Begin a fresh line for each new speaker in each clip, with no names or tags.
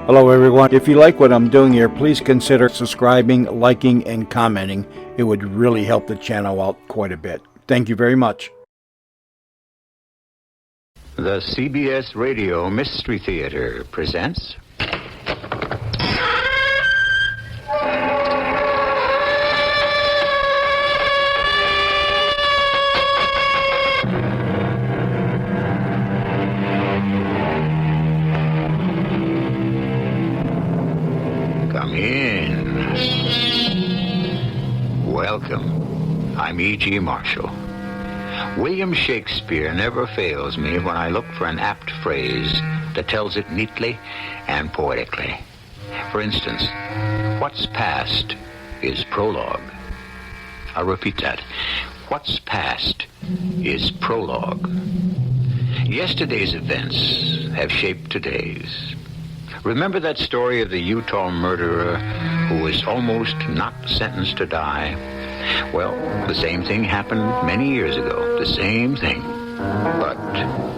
Hello everyone. If you like what I'm doing here, please consider subscribing, liking, and commenting. It would really help the channel out quite a bit. Thank you very much.
The CBS Radio Mystery Theater presents... Come in. Welcome. I'm E.G. Marshall. William Shakespeare never fails me when I look for an apt phrase that tells it neatly and poetically. For instance, what's past is prologue. I'll repeat that. What's past is prologue. Yesterday's events have shaped today's. Remember that story of the Utah murderer who was almost not sentenced to die? Well, the same thing happened many years ago. The same thing. But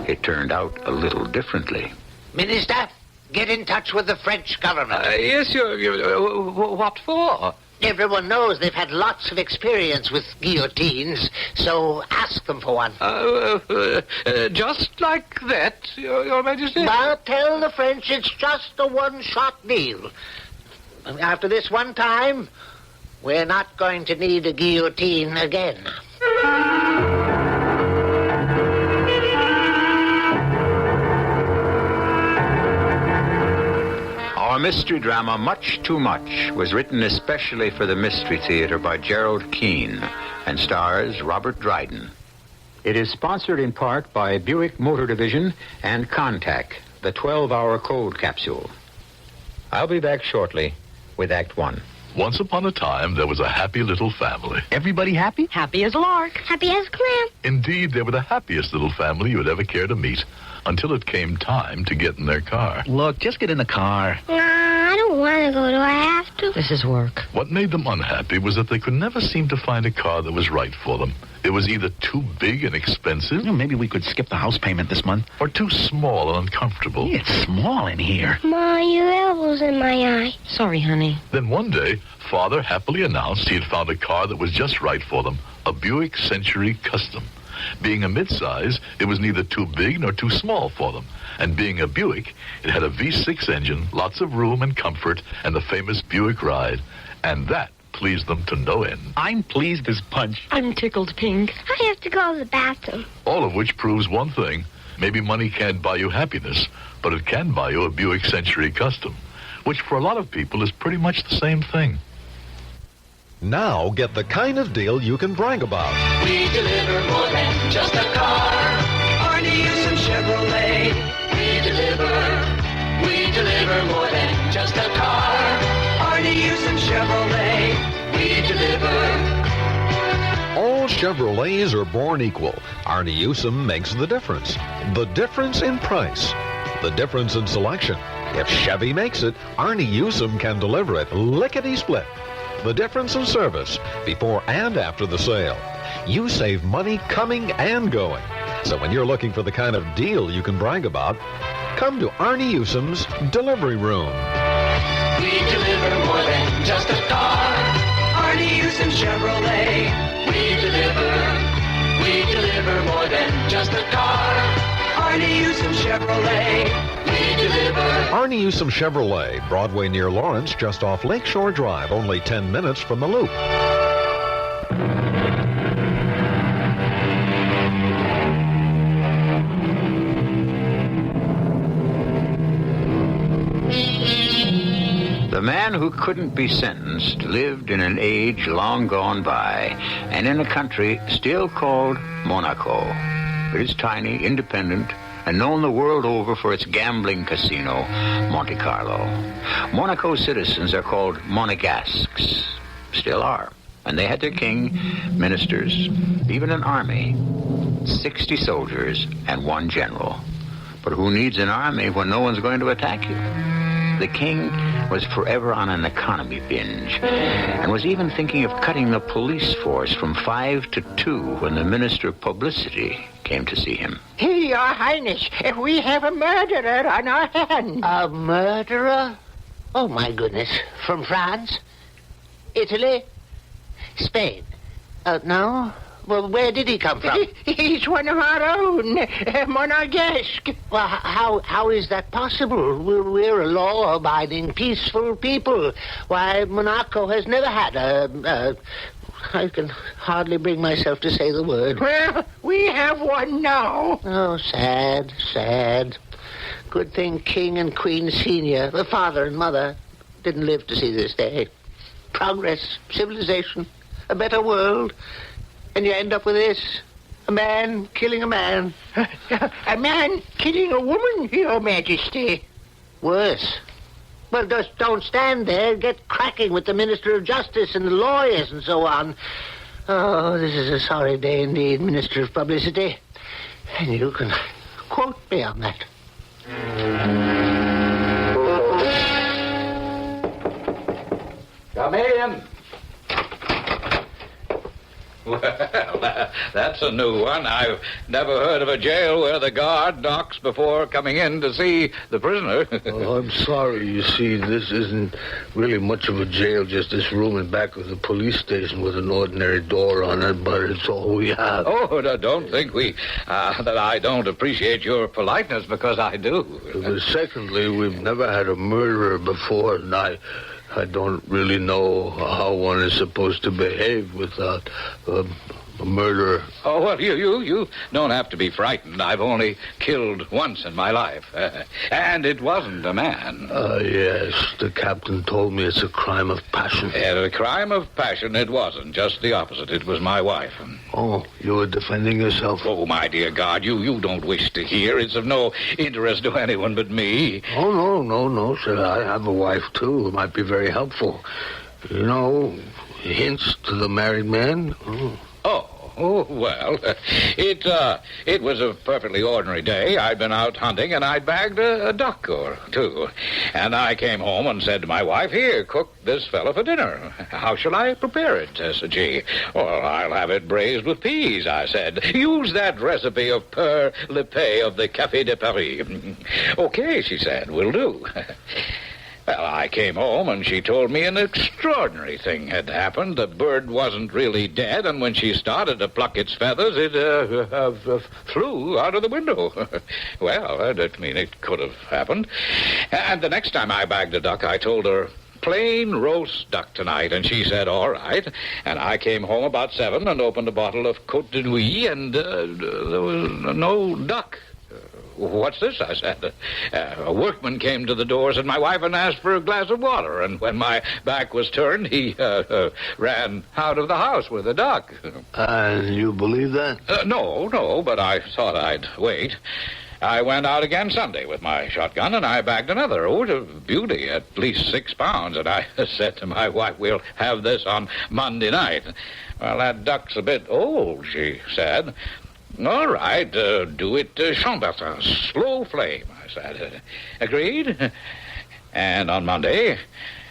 it turned out a little differently.
Minister, get in touch with the French government.
Yes, what for?
Everyone knows they've had lots of experience with guillotines, so ask them for one.
Just like that, Your Majesty?
But tell the French it's just a one-shot deal. After this one time, we're not going to need a guillotine again.
Our mystery drama, Much Too Much, was written especially for the Mystery Theater by Gerald Keane and stars Robert Dryden. It is sponsored in part by Buick Motor Division and Contact, the 12-hour cold capsule. I'll be back shortly with Act One.
Once upon a time, there was a happy little family.
Everybody happy?
Happy as a lark.
Happy as a clam.
Indeed, they were the happiest little family you would ever care to meet, until it came time to get in their car.
Look, just get in the car.
Nah, I don't want to go. Do I have to?
This is work.
What made them unhappy was that they could never seem to find a car that was right for them. It was either too big and expensive,
Maybe we could skip the house payment this month.
or too small and uncomfortable.
It's small in here.
Ma, your elbow's in my eye.
Sorry, honey.
Then one day, Father happily announced he had found a car that was just right for them, a Buick Century Custom. Being a midsize, it was neither too big nor too small for them. And being a Buick, it had a V6 engine, lots of room and comfort, and the famous Buick ride. And that pleased them to no end.
I'm pleased as punch.
I'm tickled pink.
I have to go to the bathroom.
All of which proves one thing. Maybe money can't buy you happiness, but it can buy you a Buick Century Custom, which for a lot of people is pretty much the same thing.
Now get the kind of deal you can brag about.
We deliver more than just a car. Arnie and Chevrolet. We deliver more than just a car. Arnie and Chevrolet. We deliver.
All Chevrolets are born equal. Arnie Newsom makes the difference. The difference in price. The difference in selection. If Chevy makes it, Arnie Newsom can deliver it lickety-split. The difference in service before and after the sale. You save money coming and going. So when you're looking for the kind of deal you can brag about, come to Arnie Newsom's Delivery Room.
We deliver more than just a car. Arnie Newsom Chevrolet. We deliver more than just a car. Arnie Newsom Chevrolet. We deliver.
Arnie Newsom Chevrolet, Broadway near Lawrence, just off Lakeshore Drive, only 10 minutes from the Loop.
The man who couldn't be sentenced lived in an age long gone by and in a country still called Monaco. It is tiny, independent, and known the world over for its gambling casino, Monte Carlo. Monaco's citizens are called Monegasques. Still are. And they had their king, ministers, even an army, 60 soldiers, and one general. But who needs an army when no one's going to attack you? The king was forever on an economy binge and was even thinking of cutting the police force from 5 to 2 when the Minister of Publicity came to see him.
Your Highness, we have a murderer on our hands. A murderer? Oh, my goodness. From France? Italy? Spain? No? Well, where did he come from? He's one of our own, Monegasque. Well, how is that possible? We're a law-abiding, peaceful people. Why, Monaco has never had I can hardly bring myself to say the word. Well, we have one now. Oh, sad, sad. Good thing King and Queen Senior, the father and mother, didn't live to see this day. Progress, civilization, a better world. And you end up with this. A man killing a man. A man killing a woman, Your Majesty. Worse. Well, just don't stand there. Get cracking with the Minister of Justice and the lawyers and so on. Oh, this is a sorry day indeed, Minister of Publicity. And you can quote me on that.
Come in. Well, that's a new one. I've never heard of a jail where the guard knocks before coming in to see the prisoner.
Oh, I'm sorry. You see, this isn't really much of a jail, just this room in back of the police station with an ordinary door on it, but it's all we have.
Oh, no, don't think that I don't appreciate your politeness, because I do.
But secondly, we've never had a murderer before, and I don't really know how one is supposed to behave without a murderer.
Oh, well, you don't have to be frightened. I've only killed once in my life. And it wasn't a man.
Yes, the captain told me it's a crime of passion.
A crime of passion it wasn't. Just the opposite. It was my wife.
Oh, you were defending yourself?
Oh, my dear God, you don't wish to hear. It's of no interest to anyone but me.
Oh, no, sir. I have a wife, too. It might be very helpful. You know, hints to the married man.
Oh, well, it was a perfectly ordinary day. I'd been out hunting, and I'd bagged a duck or two. And I came home and said to my wife, "Here, cook this fellow for dinner. How shall I prepare it?" said she. "Well, I'll have it braised with peas," I said. "Use that recipe of Père Lepay of the Café de Paris." "Okay," she said, "will do." Well, I came home, and she told me an extraordinary thing had happened. The bird wasn't really dead, and when she started to pluck its feathers, it flew out of the window. Well, it could have happened. And the next time I bagged a duck, I told her, "Plain roast duck tonight," and she said, "All right." And I came home about 7 and opened a bottle of Côte de Nuit, and there was no duck. "What's this?" I said. A workman came to the doors and my wife and asked for a glass of water, and when my back was turned, he ran out of the house with a duck.
And you believe that?
No, but I thought I'd wait. I went out again Sunday with my shotgun, and I bagged another. Oh, a beauty, at least 6 pounds. And I said to my wife, "We'll have this on Monday night." "Well, that duck's a bit old," she said. "All right, do it Chambertin, slow flame," I said. Agreed? And on Monday,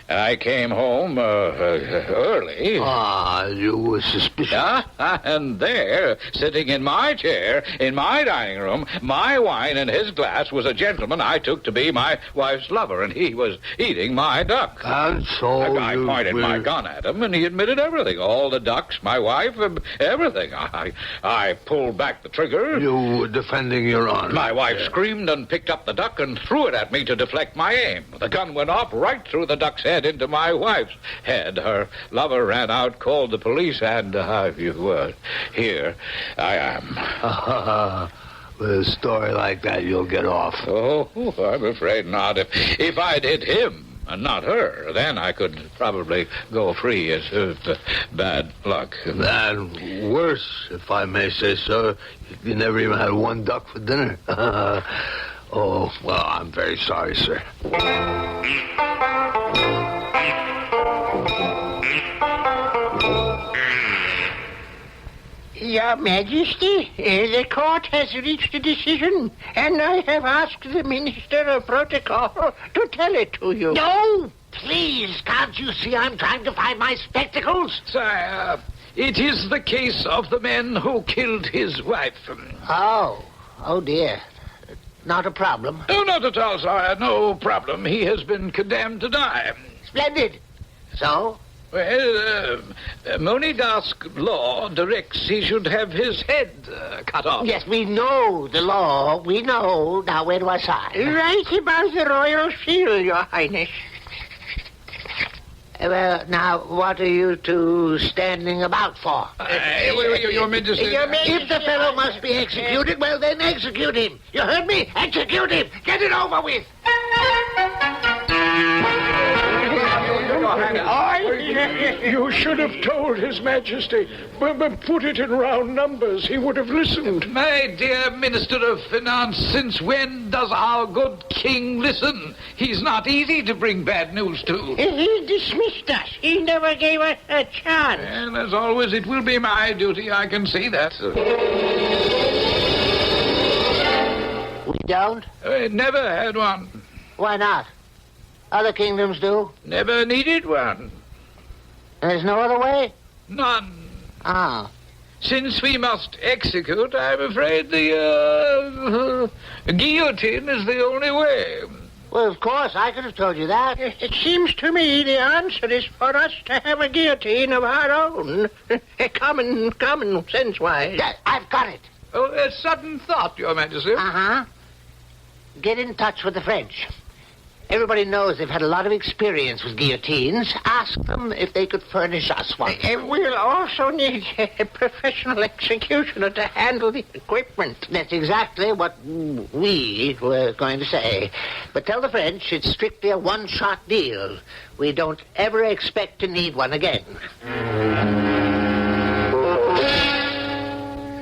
I came home early.
You were suspicious.
And there, sitting in my chair, in my dining room, my wine in his glass, was a gentleman I took to be my wife's lover, and he was eating my duck.
And so
I pointed my gun at him, and he admitted everything. All the ducks, my wife, everything. I pulled back the trigger.
You were defending your honor.
My wife screamed and picked up the duck and threw it at me to deflect my aim. The gun went off right through the duck's head into my wife's head. Her lover ran out, called the police, and here I am.
With a story like that, you'll get off.
Oh, I'm afraid not. If I'd hit him and not her, then I could probably go free as bad luck.
And worse, if I may say so, you never even had one duck for dinner. Oh, well, I'm very sorry, sir.
Your Majesty, the court has reached a decision, and I have asked the Minister of Protocol to tell it to you.
No! Please, can't you see I'm trying to find my spectacles?
Sire, it is the case of the man who killed his wife.
Oh dear. Not a problem.
Oh, not at all, sire. No problem. He has been condemned to die.
Splendid. So?
Well, Monegasque law directs he should have his head cut off.
Yes, we know the law. We know. Now, where do I sign? Right above the royal seal, Your Highness. Well, now, what are you two standing about for?
Your Majesty.
If the fellow must be executed, well, then execute him. You heard me? Execute him. Get it over with.
You should have told His Majesty. Put it in round numbers. He would have listened.
My dear Minister of Finance, since when does our good king listen? He's not easy to bring bad news to.
He dismissed us. He never gave us a chance.
And as always, it will be my duty. I can see that.
We don't?
Never had one.
Why not? Other kingdoms do.
Never needed one.
There's no other way?
None.
Ah.
Since we must execute, I'm afraid the guillotine is the only way.
Well, of course, I could have told you that. It seems to me the answer is for us to have a guillotine of our own. Common sense-wise. Yeah, I've got it.
Oh, a sudden thought, Your Majesty.
Uh-huh. Get in touch with the French. Everybody knows they've had a lot of experience with guillotines. Ask them if they could furnish us one. We'll also need a professional executioner to handle the equipment. That's exactly what we were going to say. But tell the French it's strictly a one-shot deal. We don't ever expect to need one again.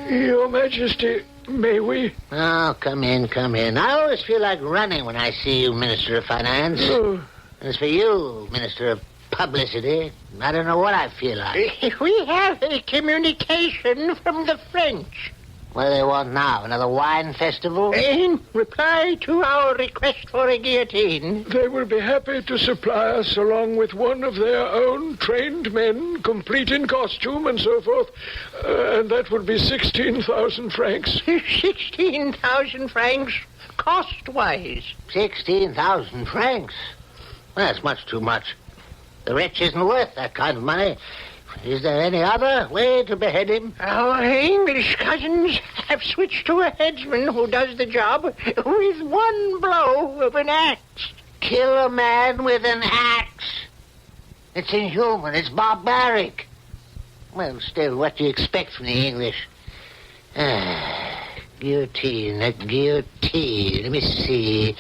Your Majesty, may we?
Oh, come in. I always feel like running when I see you, Minister of Finance.
Oh.
As for you, Minister of Publicity, I don't know what I feel like. We have a communication from the French. What do they want now? Another wine festival? In reply to our request for a guillotine.
They will be happy to supply us along with one of their own trained men, complete in costume and so forth. And that would be 16,000 francs.
16,000 francs cost-wise? 16,000 francs? Well, that's much too much. The wretch isn't worth that kind of money. Is there any other way to behead him? Our English cousins have switched to a headsman who does the job with one blow of an axe. Kill a man with an axe? It's inhuman. It's barbaric. Well, still, what do you expect from the English? Guillotine, a guillotine. Let me see.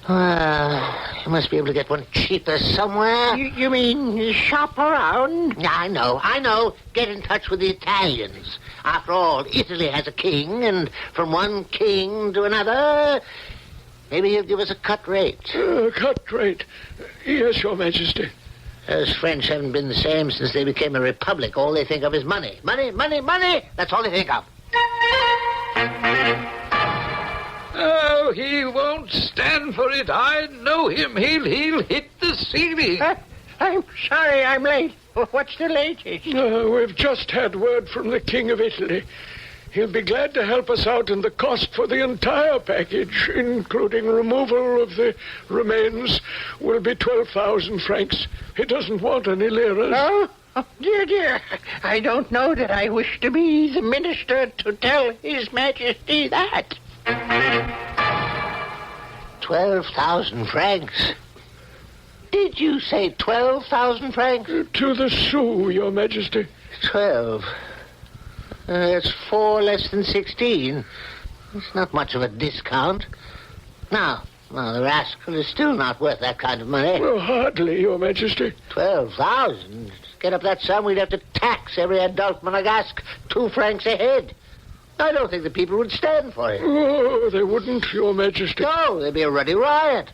You must be able to get one cheaper somewhere. You mean shop around? I know. Get in touch with the Italians. After all, Italy has a king, and from one king to another, maybe he'll give us a cut rate.
Cut rate? Yes, Your Majesty.
Those French haven't been the same since they became a republic. All they think of is money. Money. That's all they think of.
Oh, he won't stand for it. I know him. He'll hit the ceiling.
I'm sorry I'm late. What's the latest?
We've just had word from the King of Italy. He'll be glad to help us out in the cost for the entire package, including removal of the remains, will be 12,000 francs. He doesn't want any liras.
Oh, dear. I don't know that I wish to be the minister to tell His Majesty that. 12,000 francs. Did you say 12,000 francs?
To the sou, Your Majesty.
12. That's 4 less than 16. It's not much of a discount. Now, the rascal is still not worth that kind of money.
Well, hardly, Your Majesty.
12,000. To get up that sum, we'd have to tax every adult Monegasque 2 francs a head. I don't think the people would stand for it.
Oh, they wouldn't, Your Majesty.
No, there'd be a ruddy riot.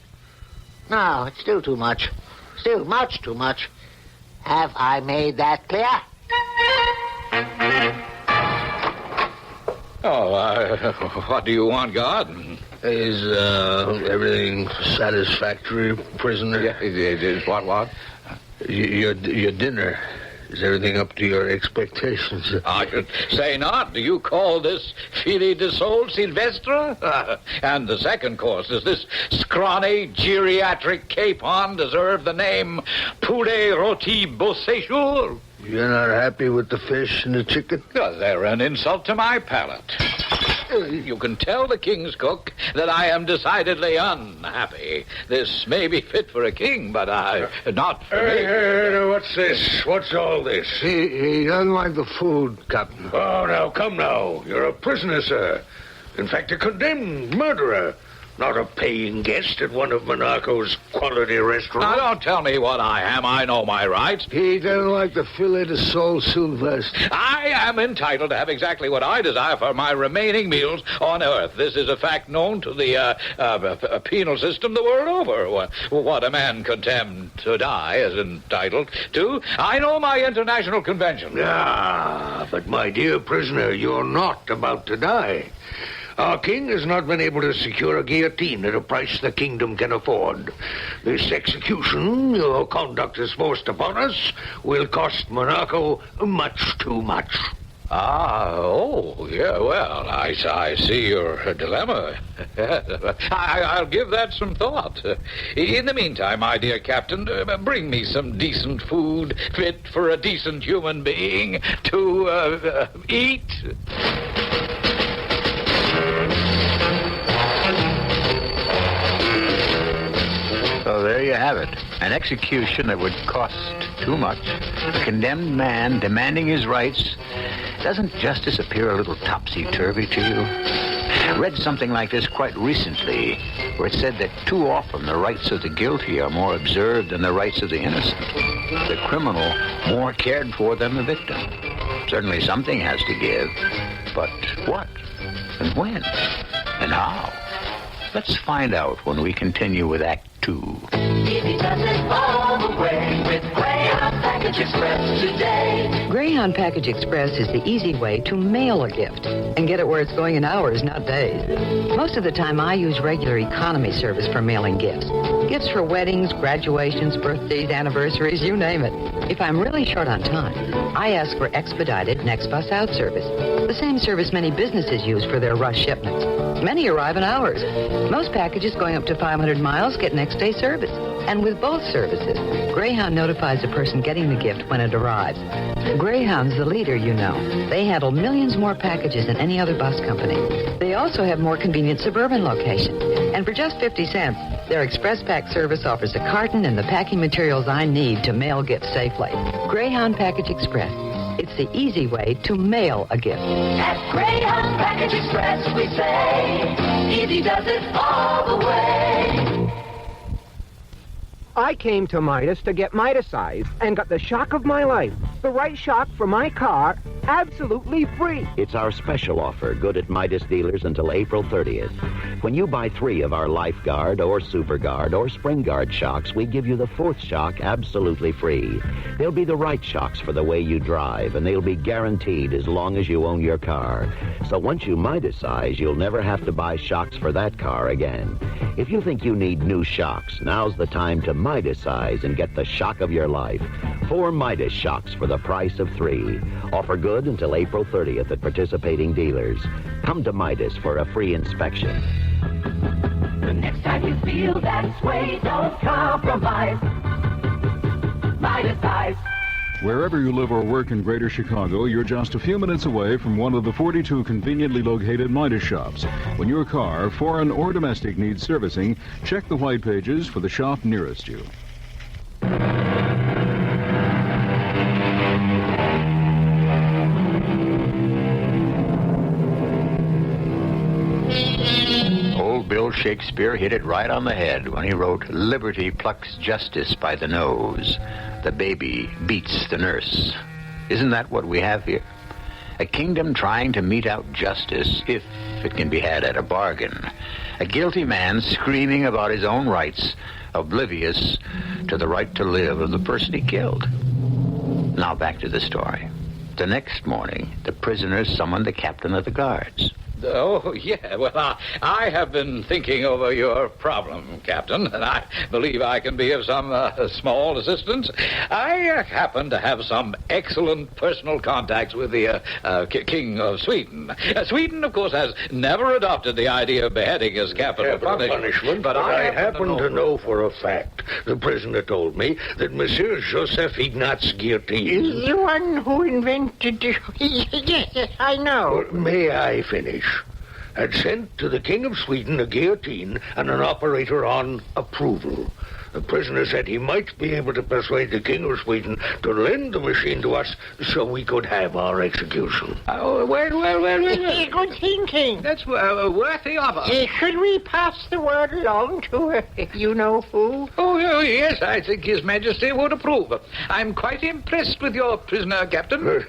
No, it's still too much. Still much too much. Have I made that clear?
What do you want, God?
Is everything satisfactory, prisoner?
Yeah, it is. What?
Your dinner. Is everything up to your expectations?
I should say not. Do you call this filet de sol Silvestre? And the second course, does this scrawny, geriatric capon deserve the name poulet rôti beau séjour?
You're not happy with the fish and the chicken?
They're an insult to my palate. You can tell the king's cook that I am decidedly unhappy. This may be fit for a king, but not for me.
Hey, what's this? What's all this? He doesn't like the food, Captain.
Oh, now, come now. You're a prisoner, sir. In fact, a condemned murderer. Not a paying guest at one of Monaco's quality restaurants.
Now, don't tell me what I am. I know my rights.
He doesn't like the filet de sol Sylvestre.
I am entitled to have exactly what I desire for my remaining meals on Earth. This is a fact known to the penal system the world over. What a man condemned to die is entitled to. I know my international convention.
Ah, but my dear prisoner, you're not about to die. Our king has not been able to secure a guillotine at a price the kingdom can afford. This execution your conduct is forced upon us will cost Monaco much too much.
Yeah, well, I see your dilemma. I'll give that some thought. In the meantime, my dear Captain, bring me some decent food fit for a decent human being to eat.
So there you have it. An execution that would cost too much. A condemned man demanding his rights. Doesn't justice appear a little topsy-turvy to you? I read something like this quite recently, where it said that too often the rights of the guilty are more observed than the rights of the innocent. The criminal more cared for than the victim. Certainly something has to give. But what? And when? And how? Let's find out when we continue with Act 2.
Easy does it all the way with Greyhound Package Express today.
Greyhound Package Express is the easy way to mail a gift and get it where it's going in hours, not days. Most of the time, I use regular economy service for mailing gifts. Gifts for weddings, graduations, birthdays, anniversaries, you name it. If I'm really short on time, I ask for expedited next bus out service, the same service many businesses use for their rush shipments. Many arrive in hours. Most packages going up to 500 miles get next day service. And with both services, Greyhound notifies the person getting the gift when it arrives. Greyhound's the leader, you know. They handle millions more packages than any other bus company. They also have more convenient suburban locations. And for just 50 cents, their Express Pack service offers a carton and the packing materials I need to mail gifts safely. Greyhound Package Express. It's the easy way to mail a gift.
At Greyhound Package Express, we say, easy does it all the way.
I came to Midas to get Midasized and got the shock of my life. The right shock for my car, absolutely free.
It's our special offer, good at Midas dealers until April 30th. When you buy 3 of our LifeGuard or SuperGuard or SpringGuard shocks, we give you the 4th shock absolutely free. They'll be the right shocks for the way you drive, and they'll be guaranteed as long as you own your car. So once you Midasize, you'll never have to buy shocks for that car again. If you think you need new shocks, now's the time to Midasize and get the shock of your life. 4 Midas shocks for the price of 3. Offer good until April 30th at participating dealers. Come to Midas for a free inspection.
The next time you feel that sway, don't compromise. Midasize.
Wherever you live or work in Greater Chicago, you're just a few minutes away from one of the 42 conveniently located Midas shops. When your car, foreign or domestic, needs servicing, check the white pages for the shop nearest you.
Old Bill Shakespeare hit it right on the head when he wrote, "Liberty plucks justice by the nose. The baby beats the nurse." Isn't that what we have here? A kingdom trying to mete out justice, if it can be had at a bargain. A guilty man screaming about his own rights, oblivious to the right to live of the person he killed. Now back to the story. The next morning, the prisoners summoned the captain of the guards.
Oh, yeah. Well, I have been thinking over your problem, Captain, and I believe I can be of some small assistance. I happen to have some excellent personal contacts with the King of Sweden. Sweden, of course, has never adopted the idea of beheading as capital punishment,
but I happen to know for a fact, the prisoner told me, that Monsieur Joseph Ignatz Guillotine...
The one who invented... Yes, I know.
May I finish? Had sent to the King of Sweden a guillotine and an operator on approval. The prisoner said he might be able to persuade the King of Sweden to lend the machine to us so we could have our execution.
Well.
Good thinking.
That's worthy of us.
Should we pass the word along to you-know-who?
Oh, yes, I think His Majesty would approve. I'm quite impressed with your prisoner, Captain.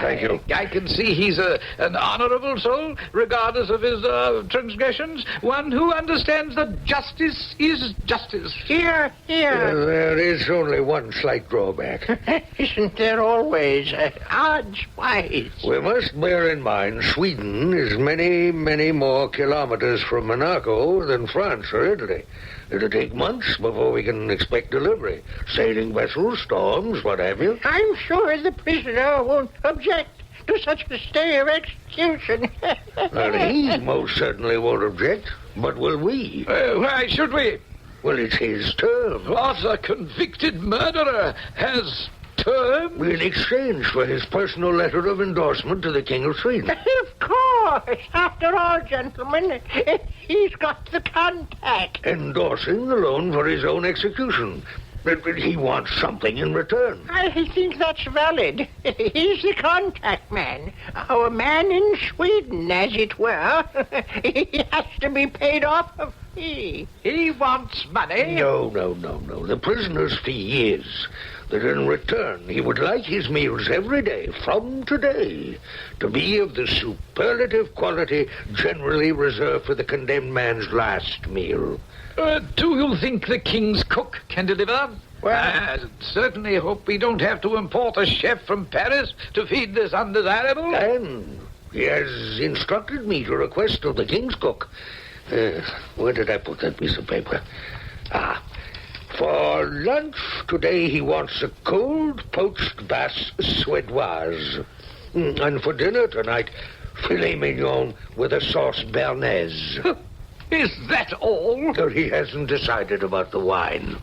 Thank you.
I can see he's an honorable soul, regardless of his transgressions. One who understands that justice is justice.
Here.
There is only one slight drawback.
Isn't there always? Odds wise.
We must bear in mind Sweden is many, many more kilometers from Monaco than France or Italy. It'll take months before we can expect delivery. Sailing vessels, storms, what have you.
I'm sure the prisoner won't object to such a stay of execution.
And he most certainly won't object. But will we?
Why should we?
Well, it's his term.
What, a convicted murderer has terms?
In exchange for his personal letter of endorsement to the King of Sweden.
Of course. After all, gentlemen, he's got the contact.
Endorsing the loan for his own execution. But he wants something in return.
I think that's valid. He's the contact man. Our man in Sweden, as it were. He has to be paid off a fee.
He wants money?
No. The prisoner's fee is that in return he would like his meals every day from today to be of the superlative quality generally reserved for the condemned man's last meal.
Do you think the King's cook can deliver? Well, I certainly hope we don't have to import a chef from Paris to feed this undesirable.
And he has instructed me to request of the King's cook. Where did I put that piece of paper? For lunch today he wants a cold poached bass suédoise. And for dinner tonight, filet mignon with a sauce béarnaise.
Is that all?
He hasn't decided about the wine.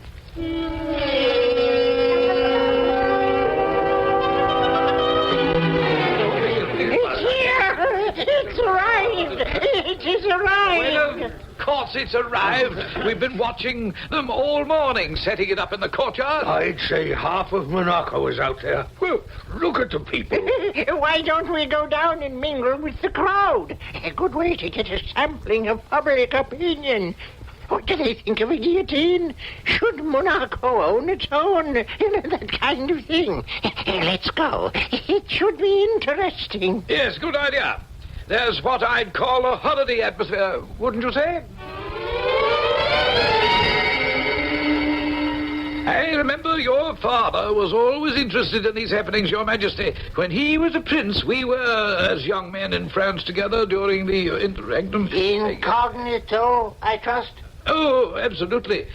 It's arrived! It is arrived!
Well, of course it's arrived. We've been watching them all morning, setting it up in the courtyard.
I'd say half of Monaco is out there. Well, look at the people.
Why don't we go down and mingle with the crowd? A good way to get a sampling of public opinion. What do they think of a guillotine? Should Monaco own its own? That kind of thing. Let's go. It should be interesting.
Yes, good idea. There's what I'd call a holiday atmosphere, wouldn't you say? I remember your father was always interested in these happenings, Your Majesty. When he was a prince, we were, as young men in France together during the interregnum.
Incognito, I trust?
Oh, absolutely.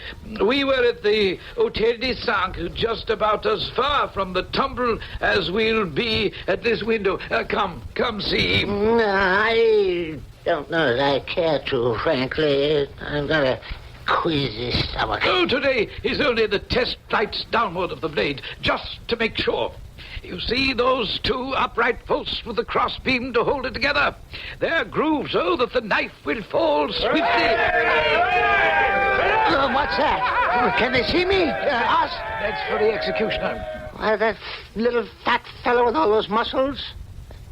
We were at the Hôtel des Cinq, just about as far from the tumbrel as we'll be at this window. Come see.
No, I don't know that I care to, frankly. I've got a queasy stomach.
Oh, today is only the test flights downward of the blade, just to make sure. You see those two upright posts with the crossbeam to hold it together? They're grooved so that the knife will fall swiftly.
What's that? Can they see me? Us?
That's for the executioner.
That little fat fellow with all those muscles?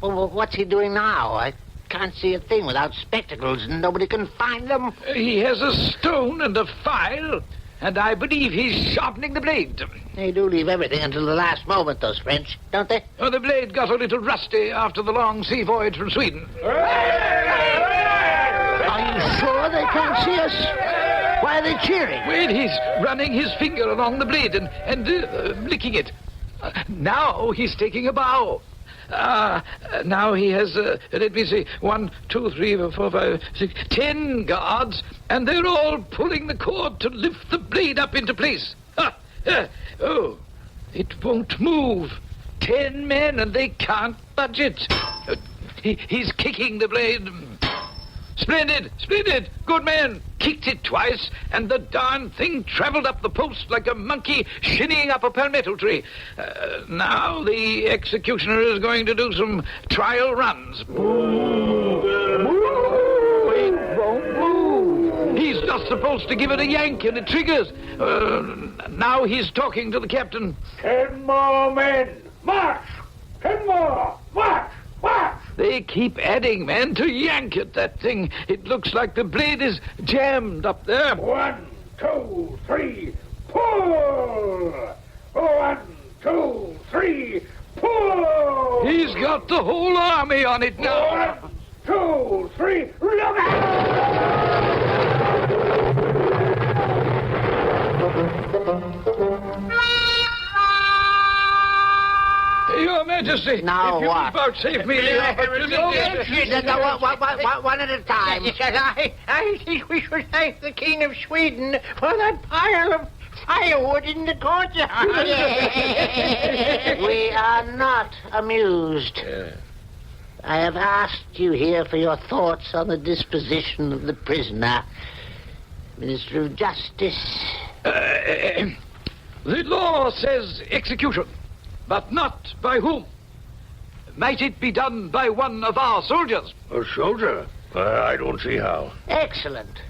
Well, what's he doing now? I can't see a thing without spectacles, and nobody can find them.
He has a stone and a file, and I believe he's sharpening the blade.
They do leave everything until the last moment, those French, don't they?
Oh, the blade got a little rusty after the long sea voyage from Sweden.
Are you sure they can't see us? Why are they cheering?
Well, he's running his finger along the blade and licking it. Now he's taking a bow. Now he has, let me see, 1, 2, 3, 4, 5, 6, 10 guards, and they're all pulling the cord to lift the blade up into place. Oh, it won't move. 10 men, and they can't budge it. He's kicking the blade. Splendid, splendid, good man. Kicked it twice, and the darn thing traveled up the post like a monkey shinnying up a palmetto tree. Now the executioner is going to do some trial runs. It won't move. He's just supposed to give it a yank, and it triggers. Now he's talking to the captain.
10 more men. March! 10 more. March! March!
They keep adding men to yank at that thing. It looks like the blade is jammed up there.
1, 2, 3, pull! 1, 2, 3, pull!
He's got the whole army on it now.
1, 2, 3, look
Your Majesty,
now
if you
what?
vouchsafe me the opportunity...
One at a time. I think we should thank the King of Sweden for that pile of firewood in the courtyard. We are not amused. I have asked you here for your thoughts on the disposition of the prisoner. Minister of Justice.
The law says execution, but not by whom. Might it be done by one of our soldiers?
A soldier? I don't see how.
Excellent.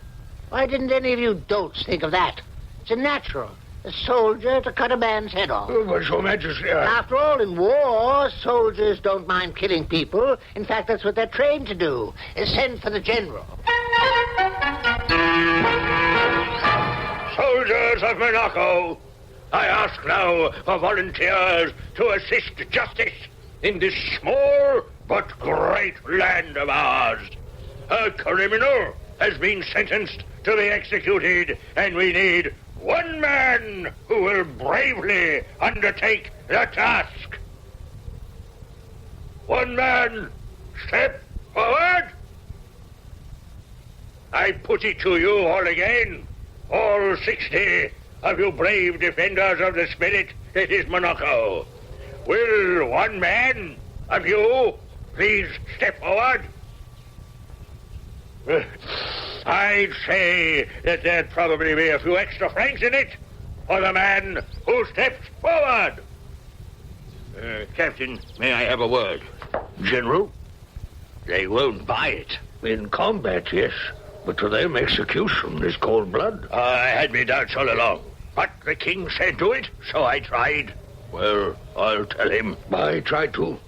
Why didn't any of you dolts think of that? It's a natural. A soldier to cut a man's head off.
But Your Majesty,
After all, in war, soldiers don't mind killing people. In fact, that's what they're trained to do. Send for the general.
Soldiers of Monaco, I ask now for volunteers to assist justice in this small but great land of ours. A criminal has been sentenced to be executed, and we need one man who will bravely undertake the task. One man, step forward. I put it to you all again, all 60 of you brave defenders of the spirit that is Monaco. Will one man of you please step forward? I'd say that there'd probably be a few extra francs in it for the man who steps forward. Captain, may I have a word? General, they won't buy it. In combat, yes. But to them, execution is cold blood. I had me doubts all along. But the king said do it, so I tried. Well, I'll tell him. I tried to.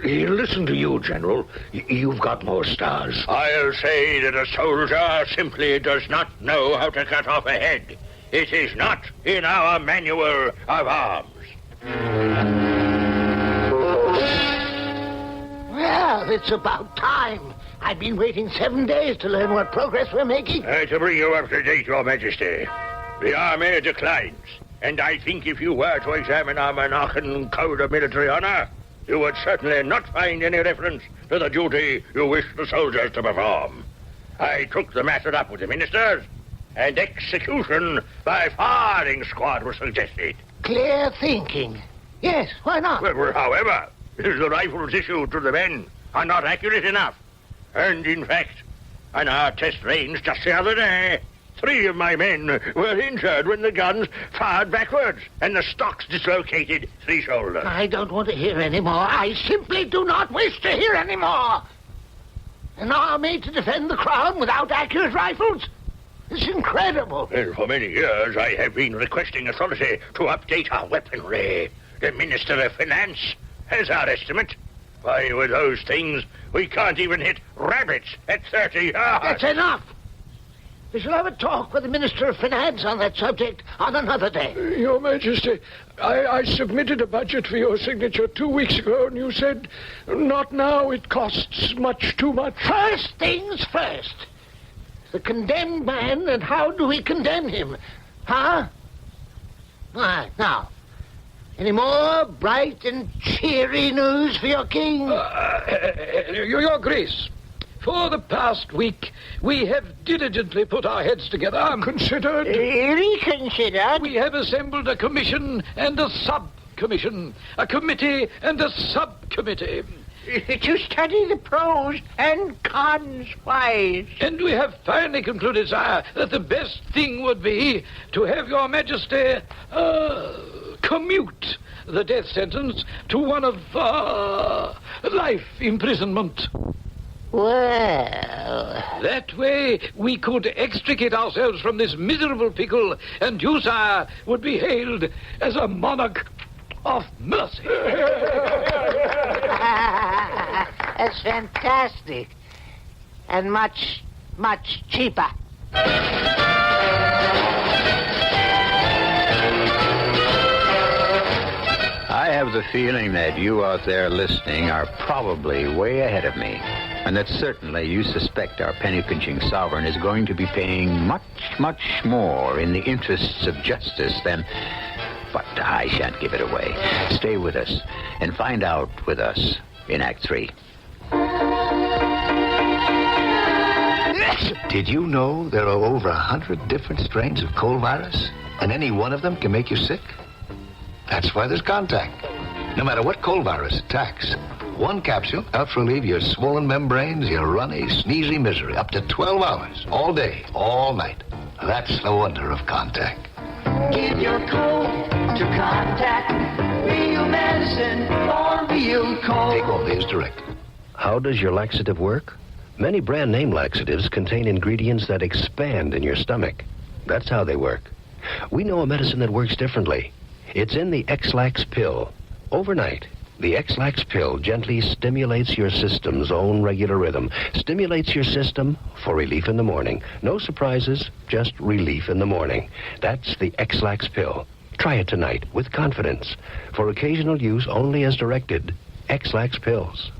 He'll listen to you, General. You've got more stars. I'll say that a soldier simply does not know how to cut off a head. It is not in our manual of arms.
Well, it's about time. I've been waiting 7 days to learn what progress we're making.
To bring you up to date, Your Majesty. The army declines, and I think if you were to examine our Monarchan Code of Military Honor, you would certainly not find any reference to the duty you wish the soldiers to perform. I took the matter up with the ministers, and execution by firing squad was suggested.
Clear thinking. Yes, why not?
Well, however, the rifles issued to the men are not accurate enough. And, in fact, on our test range just the other day, 3 of my men were injured when the guns fired backwards, and the stocks dislocated 3 shoulders.
I don't want to hear any more. I simply do not wish to hear any more. An army to defend the crown without accurate rifles? It's incredible.
Well, for many years I have been requesting authority to update our weaponry. The Minister of Finance has our estimate. Why, with those things, we can't even hit rabbits at 30 yards.
That's enough. We shall have a talk with the Minister of Finance on that subject on another day.
Your Majesty, I submitted a budget for your signature 2 weeks ago, and you said, not now, it costs much too much.
First things first. The condemned man, and how do we condemn him? Huh? All right, now, Any more bright and cheery news for your king?
Your Grace, for the past week, we have diligently put our heads together. Considered?
Reconsidered?
We have assembled a commission and a sub-commission, a committee and a subcommittee.
To study the pros and cons wise.
And we have finally concluded, sire, that the best thing would be to have your majesty, commute the death sentence to one of, life imprisonment.
Well...
That way we could extricate ourselves from this miserable pickle, and you, sire, would be hailed as a monarch of mercy.
That's fantastic. And much, much cheaper.
I have the feeling that you out there listening are probably way ahead of me, and that certainly you suspect our penny-pinching sovereign is going to be paying much, much more in the interests of justice than... But I shan't give it away. Stay with us and find out with us in Act 3.
Did you know there are over 100 different strains of cold virus, and any one of them can make you sick? That's why there's Contact. No matter what cold virus attacks, one capsule helps relieve your swollen membranes, your runny, sneezy misery, up to 12 hours, all day, all night. That's the wonder of Contact.
Give your cold to Contact. Real medicine for real cold.
Take all these direct.
How does your laxative work? Many brand name laxatives contain ingredients that expand in your stomach. That's how they work. We know a medicine that works differently. It's in the X-Lax pill. Overnight, the X-Lax pill gently stimulates your system's own regular rhythm. Stimulates your system for relief in the morning. No surprises, just relief in the morning. That's the X-Lax pill. Try it tonight with confidence. For occasional use only as directed. X-Lax pills.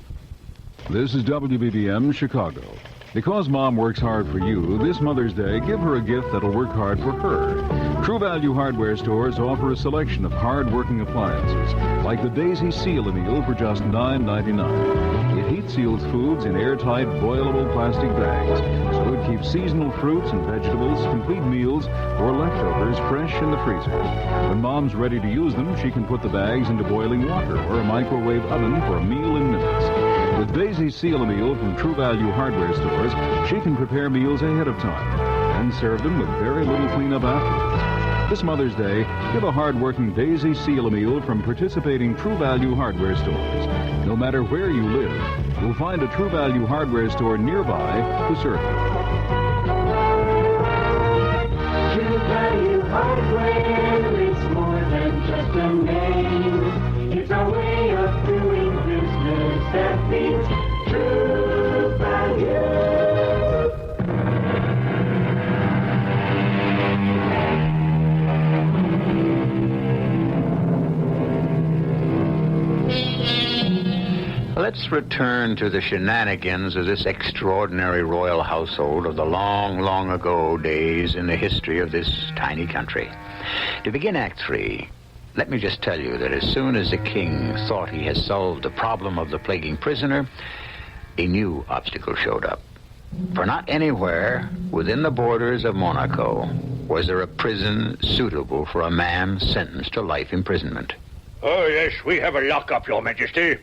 This is WBBM Chicago. Because Mom works hard for you, this Mother's Day, give her a gift that'll work hard for her. True Value Hardware stores offer a selection of hard-working appliances, like the Daisy Seal-A-Meal for just $9.99. It heat seals foods in airtight, boilable plastic bags, so it keeps seasonal fruits and vegetables, complete meals, or leftovers fresh in the freezer. When Mom's ready to use them, she can put the bags into boiling water or a microwave oven for a meal in minutes. With Daisy Seal-A-Meal from True Value Hardware stores, she can prepare meals ahead of time and serve them with very little cleanup afterwards. This Mother's Day, give a hard-working Daisy Seal-A-Meal from participating True Value Hardware stores. No matter where you live, you'll find a True Value Hardware store nearby to serve you.
True Value Hardware is more than just a name. It's a way of doing business that means True Value.
Let's return to the shenanigans of this extraordinary royal household of the long, long ago days in the history of this tiny country. To begin Act 3, let me just tell you that as soon as the king thought he had solved the problem of the plaguing prisoner, a new obstacle showed up. For not anywhere within the borders of Monaco was there a prison suitable for a man sentenced to life imprisonment.
Oh, yes, we have a lockup, Your Majesty.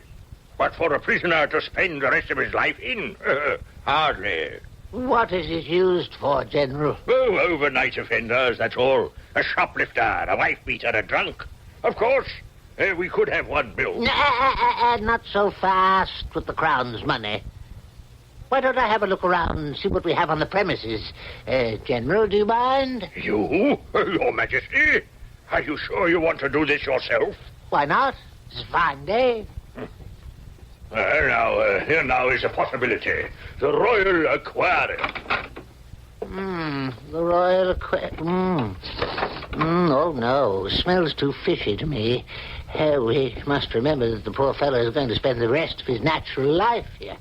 But for a prisoner to spend the rest of his life in? Hardly.
What is it used for, General?
Oh, overnight offenders, that's all. A shoplifter, a wife-beater, a drunk. Of course, we could have one bill.
Not so fast with the Crown's money. Why don't I have a look around and see what we have on the premises? General, do you mind?
You? Your Majesty? Are you sure you want to do this yourself?
Why not? It's a fine day.
Here now is a possibility. The Royal Aquarium.
The Royal Aquarium. Oh, no. Smells too fishy to me. We must remember that the poor fellow is going to spend the rest of his natural life here.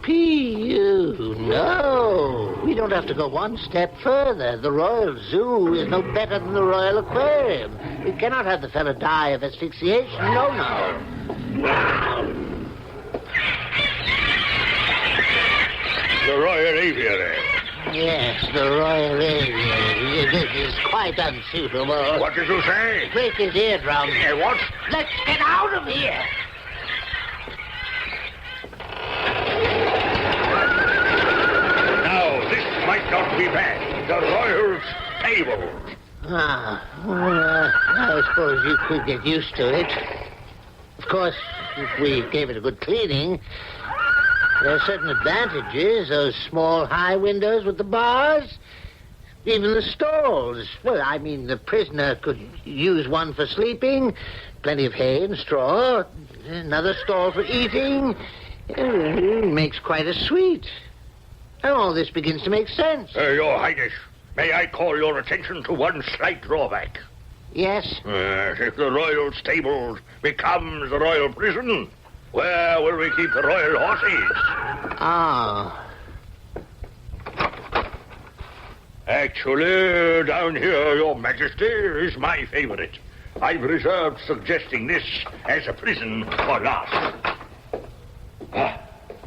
P.U. No. We don't have to go one step further. The Royal Zoo is no better than the Royal Aquarium. We cannot have the fella die of asphyxiation. No.
The Royal Aviary.
Yes, the Royal Aviary. This is quite unsuitable.
What did you say?
Break his eardrum.
What?
Let's get out of here.
Now, this might not be bad. The Royal Stable.
I suppose you could get used to it. Of course, if we gave it a good cleaning, there are certain advantages. Those small high windows with the bars, even the stalls. Well, I mean, the prisoner could use one for sleeping, plenty of hay and straw, another stall for eating. It makes quite a suite. And all this begins to make sense.
Your Highness, may I call your attention to one slight drawback?
Yes?
If the Royal Stables becomes the Royal Prison, where will we keep the Royal Horses? Actually, down here, Your Majesty, is my favorite. I've reserved suggesting this as a prison for last.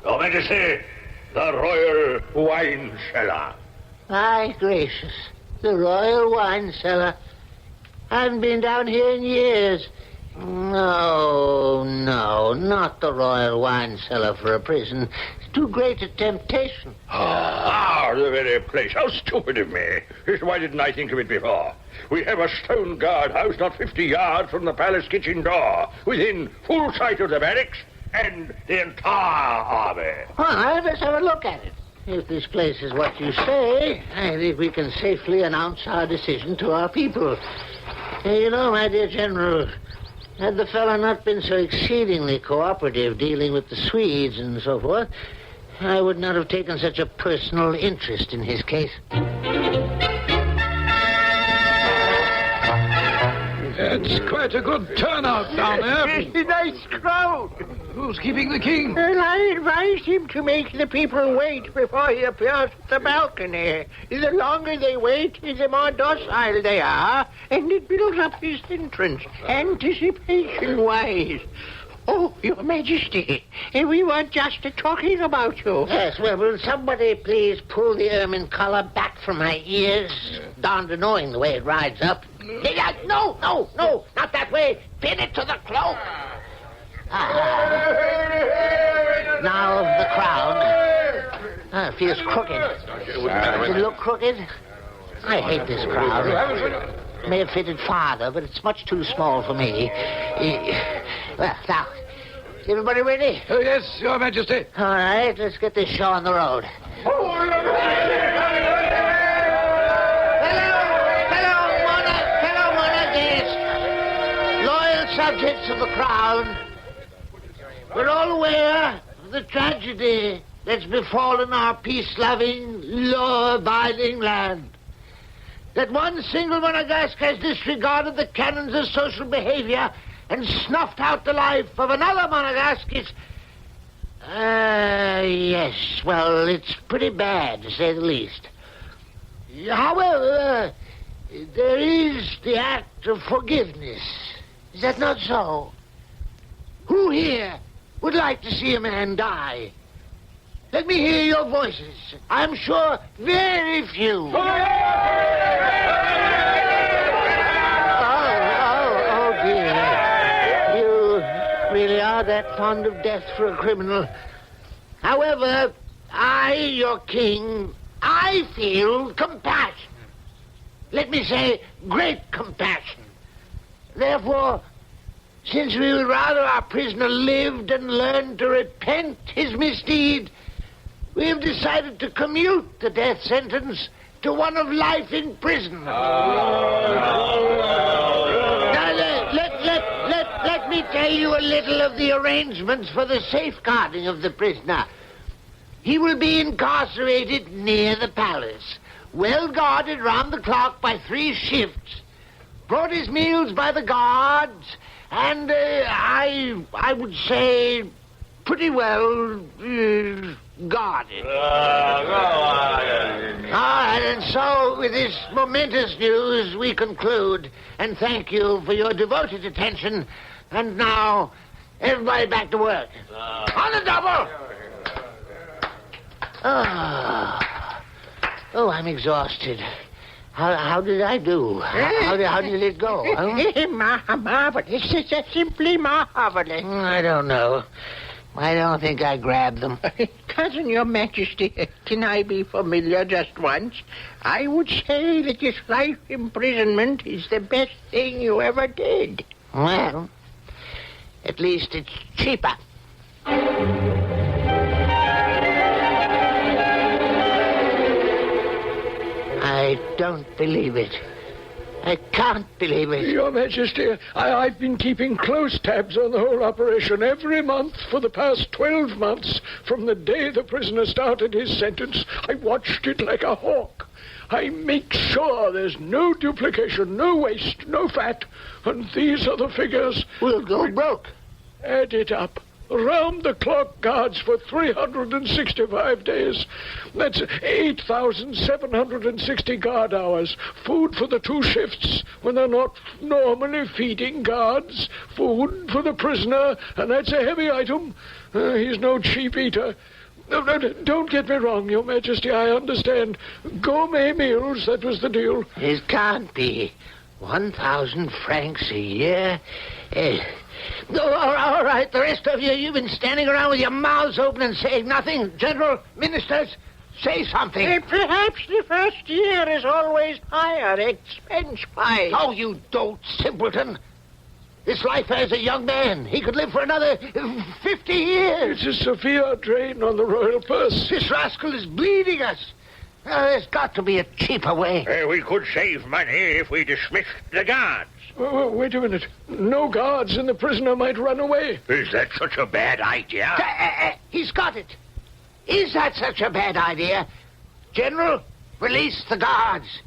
Your Majesty, the Royal Wine Cellar.
My gracious, the Royal Wine Cellar. I haven't been down here in years. No, not the Royal Wine Cellar for a prison. It's too great a temptation.
The very place. How stupid of me. Why didn't I think of it before? We have a stone guardhouse not 50 yards from the palace kitchen door, within full sight of the barracks and the entire army.
Well, let's have a look at it. If this place is what you say, I think we can safely announce our decision to our people. You know, my dear General, had the fellow not been so exceedingly cooperative dealing with the Swedes and so forth, I would not have taken such a personal interest in his case.
It's quite a good turnout down there.
It's a nice crowd.
Who's keeping the king?
Well, I advised him to make the people wait before he appears at the balcony. The longer they wait, the more docile they are, and it builds up his entrance, anticipation-wise. Oh, Your Majesty, we were just talking about you. Yes, well, will somebody please pull the ermine collar back from my ears? Darned annoying the way it rides up. No, not that way. Pin it to the cloak. Now the crown. It feels crooked. Does it look crooked? I hate this crown. May have fitted farther, but it's much too small for me. Well, now, is everybody ready?
Oh, yes, Your Majesty.
All right, let's get this show on the road. Fellow monarchists, loyal subjects of the crown, we're all aware of the tragedy that's befallen our peace-loving, law-abiding land. That one single Monegasque has disregarded the canons of social behavior and snuffed out the life of another Monegasque is... yes, well, it's pretty bad, to say the least. However, there is the act of forgiveness. Is that not so? Who here would like to see a man die? Let me hear your voices. I'm sure very few. Oh, dear. You really are that fond of death for a criminal. However, I, your king, I feel compassion. Let me say great compassion. Therefore, since we would rather our prisoner lived and learned to repent his misdeed, we have decided to commute the death sentence to one of life in prison. Now, let me tell you a little of the arrangements for the safeguarding of the prisoner. He will be incarcerated near the palace, well guarded round the clock by 3 shifts, brought his meals by the guards, and I would say pretty well guarded. All right, and so with this momentous news, we conclude. And thank you for your devoted attention. And now, everybody back to work. On the double! Oh, I'm exhausted. How did I do? How did it go? Huh?
Marvelous. It's simply marvelous.
I don't know. I don't think I grabbed them.
Cousin, Your Majesty, can I be familiar just once? I would say that this life imprisonment is the best thing you ever did.
Well, at least it's cheaper. I don't believe it. I can't believe it.
Your Majesty, I've been keeping close tabs on the whole operation every month for the past 12 months. From the day the prisoner started his sentence, I watched it like a hawk. I make sure there's no duplication, no waste, no fat. And these are the figures.
We'll go broke.
Add it up. Round-the-clock guards for 365 days. That's 8,760 guard hours. Food for the 2 shifts when they're not normally feeding guards. Food for the prisoner, and that's a heavy item. He's no cheap eater. No, don't get me wrong, Your Majesty, I understand. Gourmet meals, that was the deal.
It can't be. 1,000 francs a year? All right, the rest of you, you've been standing around with your mouths open and saying nothing. General, ministers, say something.
Perhaps the first year is always higher expense-wise.
Oh, you dolt simpleton. This life as a young man, he could live for another 50 years.
It's a severe drain on the royal purse.
This rascal is bleeding us. There's got to be a cheaper way.
We could save money if we dismissed the guards.
Wait a minute. No guards and the prisoner might run away.
Is that such a bad idea?
He's got it. Is that such a bad idea? General, release the guards.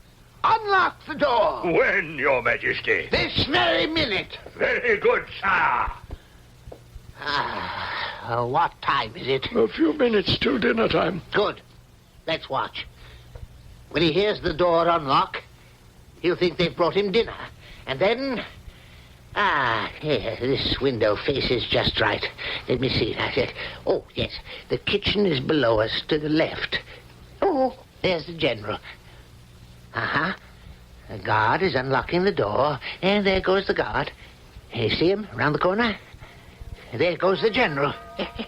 Unlock the door.
When, Your Majesty?
This very minute.
Very good, sire.
What time is it?
A few minutes till dinner time.
Good. Let's watch. When he hears the door unlock, he'll think they've brought him dinner. And then... here, this window faces just right. Let me see. Oh, yes. The kitchen is below us to the left. Oh, there's the general. The guard is unlocking the door. And there goes the guard. You see him around the corner? There goes the general.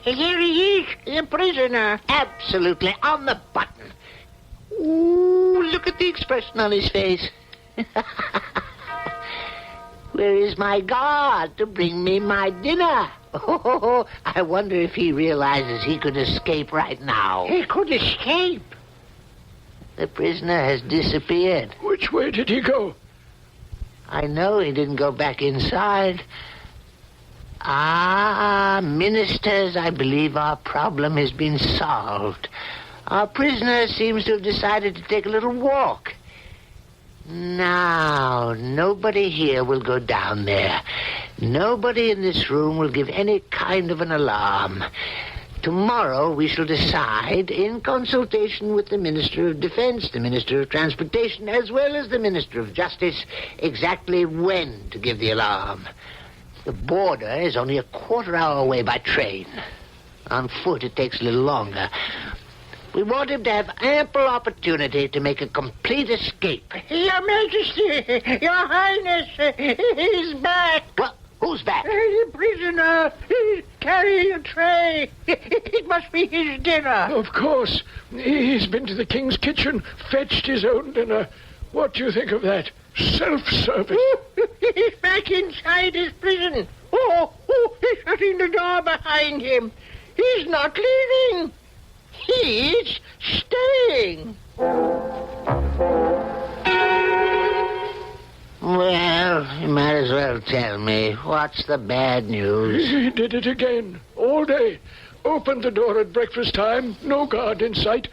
Here he is, the prisoner.
Absolutely, on the button. Ooh, look at the expression on his face. Where is my guard to bring me my dinner? Oh, I wonder if he realizes he could escape right now.
He could escape?
The prisoner has disappeared.
Which way did he go?
I know he didn't go back inside. Ministers, I believe our problem has been solved. Our prisoner seems to have decided to take a little walk. Now, nobody here will go down there. Nobody in this room will give any kind of an alarm. Tomorrow we shall decide, in consultation with the Minister of Defense, the Minister of Transportation, as well as the Minister of Justice, exactly when to give the alarm. The border is only a quarter-hour away by train. On foot, it takes a little longer. We want him to have ample opportunity to make a complete escape.
Your Majesty, Your Highness, he's back.
What? Who's back?
The prisoner. He's carrying a tray. It must be his dinner.
Of course. He's been to the king's kitchen, fetched his own dinner. What do you think of that? Self-service.
He's back inside his prison. Oh, he's shutting the door behind him. He's not leaving. He's staying.
Well, you might as well tell me. What's the bad news?
He did it again. All day. Opened the door at breakfast time. No guard in sight.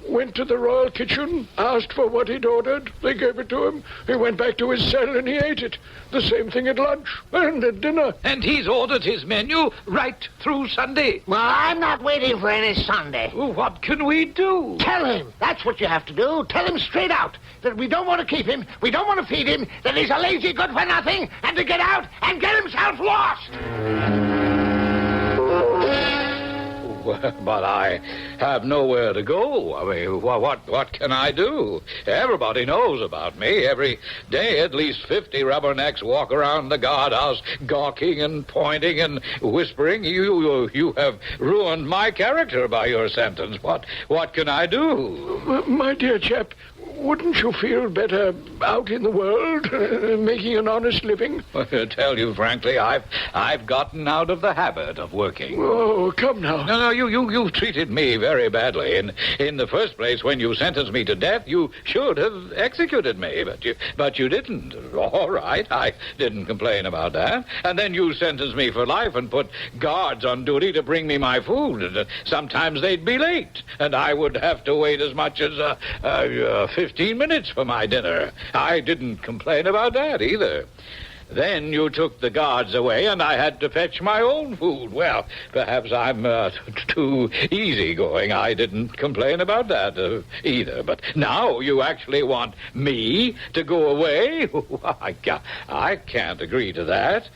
Went to the royal kitchen, asked for what he'd ordered. They gave it to him. He went back to his cell and he ate it. The same thing at lunch and at dinner.
And he's ordered his menu right through Sunday.
Well, I'm not waiting for any Sunday.
What can we do?
Tell him. That's what you have to do. Tell him straight out that we don't want to keep him, we don't want to feed him, that he's a lazy good-for-nothing, and to get out and get himself lost.
But I have nowhere to go. I mean, what can I do? Everybody knows about me. Every day at least 50 rubbernecks walk around the guardhouse gawking and pointing and whispering. You have ruined my character by your sentence. What can I do?
My dear chap, wouldn't you feel better out in the world, making an honest living?
I tell you frankly, I've gotten out of the habit of working.
Oh, come now.
No, you treated me very badly. In the first place, when you sentenced me to death, you should have executed me, but you didn't. All right, I didn't complain about that. And then you sentenced me for life and put guards on duty to bring me my food. Sometimes they'd be late, and I would have to wait as much as 15 minutes for my dinner. I didn't complain about that either. Then you took the guards away, and I had to fetch my own food. Well, perhaps I'm too easygoing. I didn't complain about that either. But now you actually want me to go away? I can't agree to that.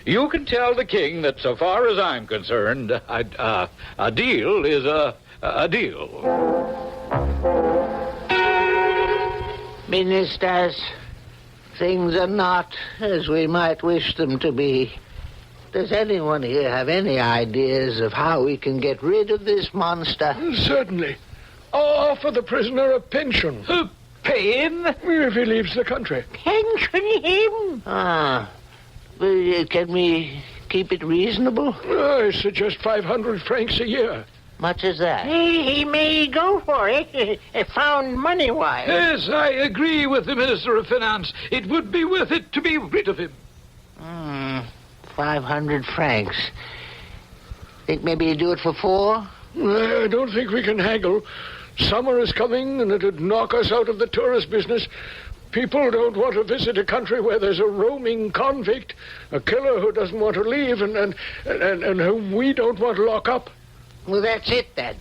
You can tell the king that so far as I'm concerned, a deal is a deal.
Ministers, things are not as we might wish them to be. Does anyone here have any ideas of how we can get rid of this monster?
Certainly. Offer the prisoner a pension.
Pay him?
If he leaves the country.
Pension him? Can we keep it reasonable?
I suggest 500 francs a year.
Much is that?
He may go for it, found money-wise.
Yes, I agree with the Minister of Finance. It would be worth it to be rid of him.
500 francs. Think maybe you do it for 4?
I don't think we can haggle. Summer is coming, and it'd knock us out of the tourist business. People don't want to visit a country where there's a roaming convict, a killer who doesn't want to leave, and whom we don't want to lock up.
Well, that's it, then.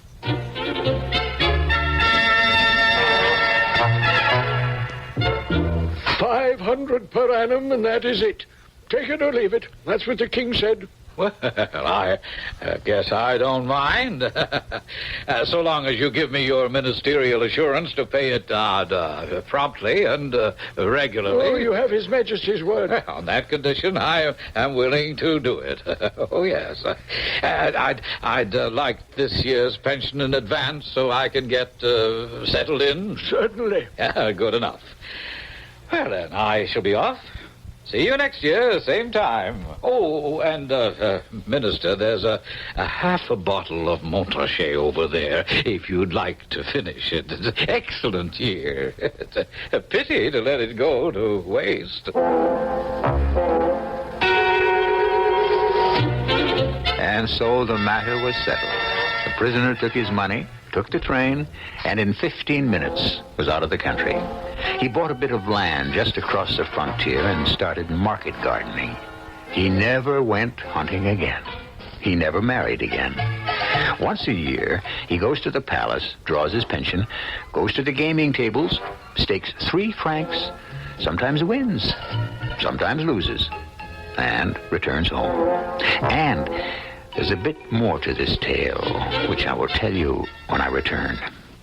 500 per annum, and that is it. Take it or leave it. That's what the king said.
Well, I guess I don't mind. So long as you give me your ministerial assurance to pay it promptly and regularly.
Oh, you have His Majesty's word.
On that condition, I am willing to do it. Oh, yes. I'd like this year's pension in advance so I can get settled in.
Certainly.
Good enough. Well, then, I shall be off. See you next year, same time. Oh, and, Minister, there's a half a bottle of Montrachet over there, if you'd like to finish it. It's an excellent year. It's a pity to let it go to waste.
And so the matter was settled. The prisoner took his money, took the train, and in 15 minutes was out of the country. He bought a bit of land just across the frontier and started market gardening. He never went hunting again. He never married again. Once a year, he goes to the palace, draws his pension, goes to the gaming tables, stakes 3 francs, sometimes wins, sometimes loses, and returns home. And there's a bit more to this tale, which I will tell you when I return.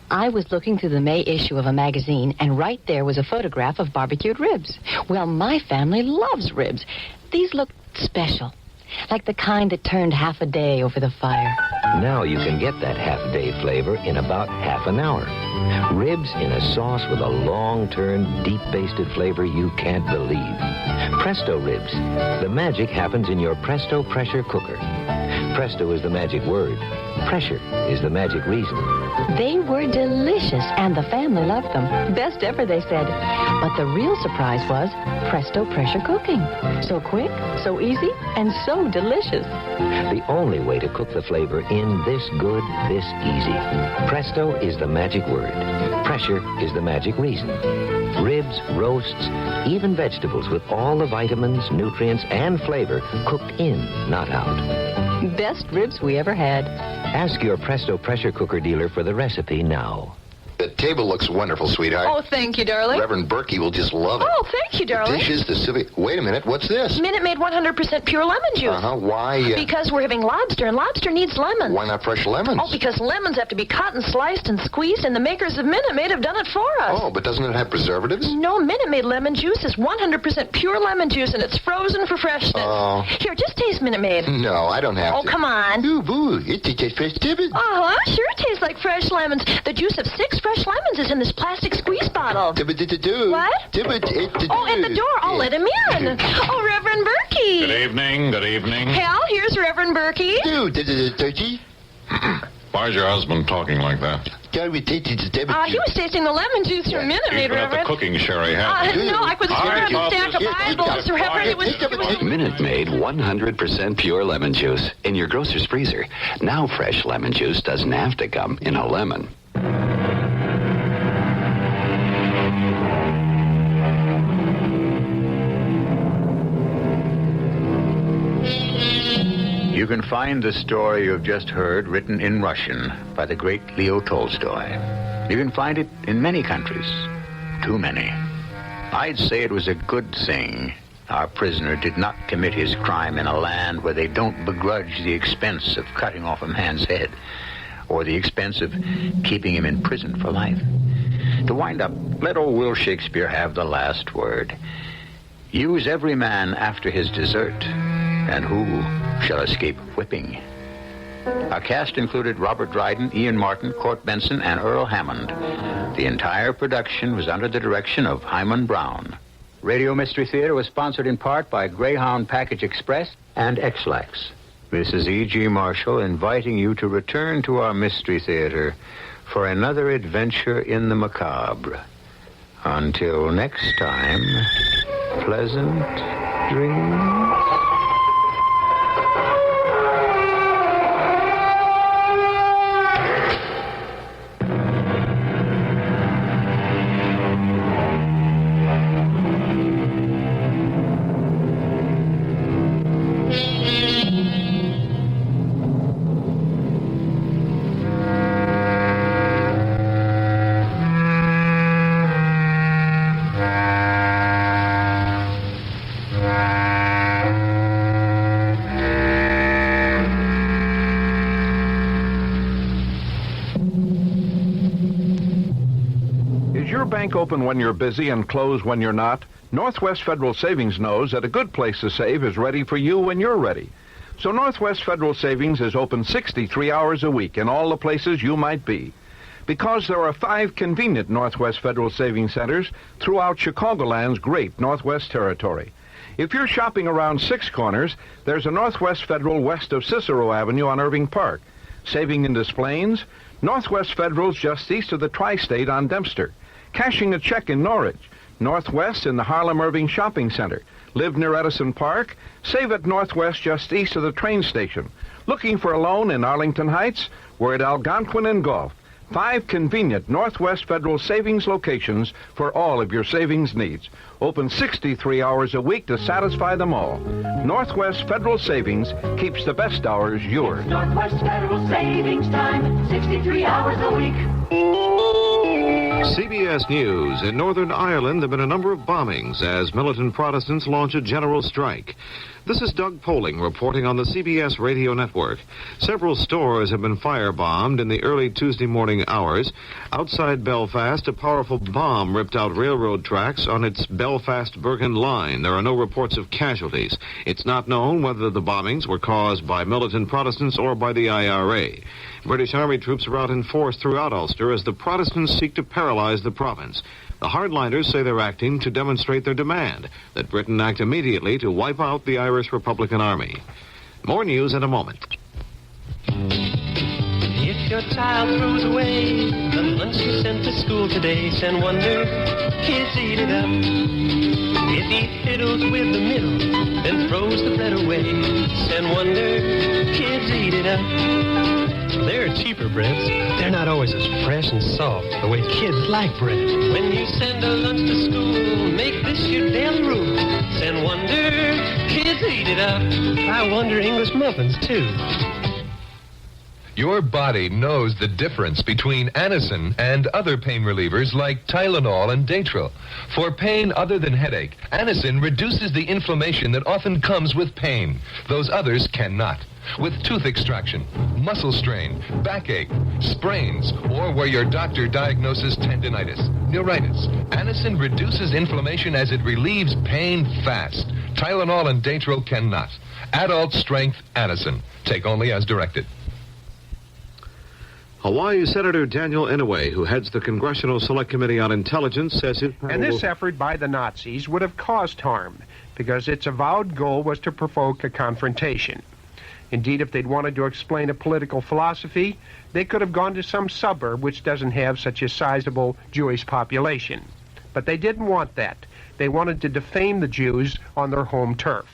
I was looking through the May issue of a magazine, and right there was a photograph of barbecued ribs. Well, my family loves ribs. These look special, like the kind that turned half a day over the fire.
Now you can get that half-day flavor in about half an hour. Ribs in a sauce with a long-turned, deep-basted flavor you can't believe. Presto Ribs. The magic happens in your Presto pressure cooker.
Presto is the magic word. Pressure is the magic reason.
They were delicious, and the family loved them. Best ever, they said. But the real surprise was Presto pressure cooking. So quick, so easy, and so delicious.
The only way to cook the flavor in this good, this easy. Presto is the magic word. Pressure is the magic reason. Ribs, roasts, even vegetables with all the vitamins, nutrients, and flavor cooked in, not out.
Best ribs we ever had.
Ask your Presto pressure cooker dealer for the recipe now.
The table looks wonderful, sweetheart.
Oh, thank you, darling.
Reverend Berkey will just love it.
Oh, thank you, darling.
The dishes, the silly... Wait a minute, what's this?
Minute Maid 100% pure lemon juice.
Uh-huh, why?
Because we're having lobster, and lobster needs lemons.
Why not fresh lemons?
Oh, because lemons have to be cut and sliced and squeezed, and the makers of Minute Maid have done it for us.
Oh, but doesn't it have preservatives?
No, Minute Maid lemon juice is 100% pure lemon juice, and it's frozen for freshness.
Oh.
Here, just taste Minute Maid.
No, I don't have to.
Oh, come on.
Ooh, boo, it tastes fresh tippet.
Uh-huh, sure it tastes like fresh lemons. The juice of 6 fresh lemons is in this plastic squeeze bottle. What? Oh, and the door. I'll let him in. Oh, Reverend Berkey.
Good evening, good evening.
Hal, here's Reverend Berkey.
Why is your husband talking like that?
He was tasting the lemon juice from Minute Maid,
He's been at the
Reverend.
cooking, Sherry, hasn't he?
No, I was stirring up a stack of Bibles, Reverend. It was...
Minute Maid 100% pure lemon juice in your grocer's freezer. Now fresh lemon juice doesn't have to come in a lemon.
You can find the story you've just heard written in Russian by the great Leo Tolstoy. You can find it in many countries. Too many. I'd say it was a good thing our prisoner did not commit his crime in a land where they don't begrudge the expense of cutting off a man's head or the expense of keeping him in prison for life. To wind up, let old Will Shakespeare have the last word. Use every man after his desert, and who shall escape whipping? Our cast included Robert Dryden, Ian Martin, Court Benson, and Earl Hammond. The entire production was under the direction of Hyman Brown. Radio Mystery Theater was sponsored in part by Greyhound Package Express and X-Lax. This is E.G. Marshall inviting you to return to our Mystery Theater for another adventure in the macabre. Until next time, pleasant dreams.
Bank open when you're busy and close when you're not? Northwest Federal Savings knows that a good place to save is ready for you when you're ready. So Northwest Federal Savings is open 63 hours a week in all the places you might be. Because there are 5 convenient Northwest Federal Savings Centers throughout Chicagoland's great Northwest Territory. If you're shopping around 6 Corners, there's a Northwest Federal west of Cicero Avenue on Irving Park. Saving in Des Plaines, Northwest Federal's just east of the Tri-State on Dempster. Cashing a check in Norwich, Northwest in the Harlem Irving Shopping Center. Live near Edison Park? Save at Northwest just east of the train station. Looking for a loan in Arlington Heights? We're at Algonquin and Gulf. 5 convenient Northwest Federal Savings locations for all of your savings needs. Open 63 hours a week to satisfy them all. Northwest Federal Savings keeps the best hours yours.
Northwest Federal Savings Time, 63 hours a week.
CBS News. In Northern Ireland, there have been a number of bombings as militant Protestants launch a general strike. This is Doug Poling reporting on the CBS radio network. Several stores have been firebombed in the early Tuesday morning hours. Outside Belfast, a powerful bomb ripped out railroad tracks on its Belfast-Bergen line. There are no reports of casualties. It's not known whether the bombings were caused by militant Protestants or by the IRA. British Army troops are out in force throughout Ulster as the Protestants seek to paralyze the province. The hardliners say they're acting to demonstrate their demand that Britain act immediately to wipe out the Irish Republican Army. More news in a moment.
your child throws away the lunch you sent to school today. Send wonder, kids eat it up. If he fiddles with the middle, then throws the bread away. Send wonder, kids eat it up. There are cheaper breads. They're not always as fresh and soft the way kids like bread. When you send a lunch to school, make this your daily rule. Send wonder, kids eat it up. I wonder English muffins, too.
Your body knows the difference between Anacin and other pain relievers like Tylenol and Datril. For pain other than headache, Anacin reduces the inflammation that often comes with pain. Those others cannot. With tooth extraction, muscle strain, backache, sprains, or where your doctor diagnoses tendinitis, neuritis, Anacin reduces inflammation as it relieves pain fast. Tylenol and Datril cannot. Adult strength Anacin. Take only as directed.
Hawaii Senator Daniel Inouye, who heads the Congressional Select Committee on Intelligence, says his...
And this effort by the Nazis would have caused harm because its avowed goal was to provoke a confrontation. Indeed, if they'd wanted to explain a political philosophy, they could have gone to some suburb which doesn't have such a sizable Jewish population. But they didn't want that. They wanted to defame the Jews on their home turf.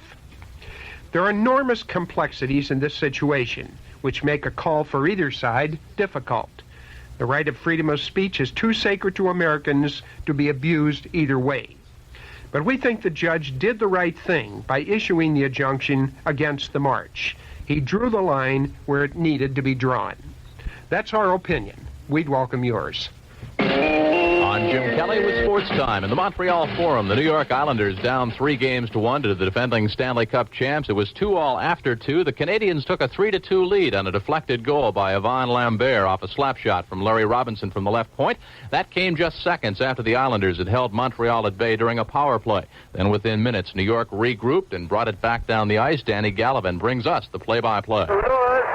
There are enormous complexities in this situation, which make a call for either side difficult. The right of freedom of speech is too sacred to Americans to be abused either way. But we think the judge did the right thing by issuing the injunction against the march. He drew the line where it needed to be drawn. That's our opinion. We'd welcome yours.
I'm Jim Kelly with Sports Time. In the Montreal Forum, the New York Islanders down 3-1 to the defending Stanley Cup champs. It was 2-2 after 2. The Canadians took a 3-2 lead on a deflected goal by Yvon Lambert off a slap shot from Larry Robinson from the left point. That came just seconds after the Islanders had held Montreal at bay during a power play. Then within minutes, New York regrouped and brought it back down the ice. Danny Gallivan brings us the play-by-play.
Lewis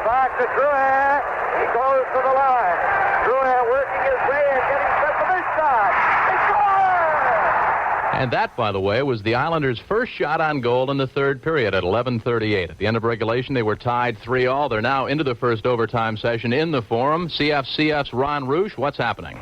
back to Drouin. He goes to the line. Drouin working his way and getting set to this side. He scores!
And that, by the way, was the Islanders' first shot on goal in the third period at 11:38. At the end of regulation, they were tied 3-3. They're now into the first overtime session in the Forum. CFCF's Ron Roosh, what's happening?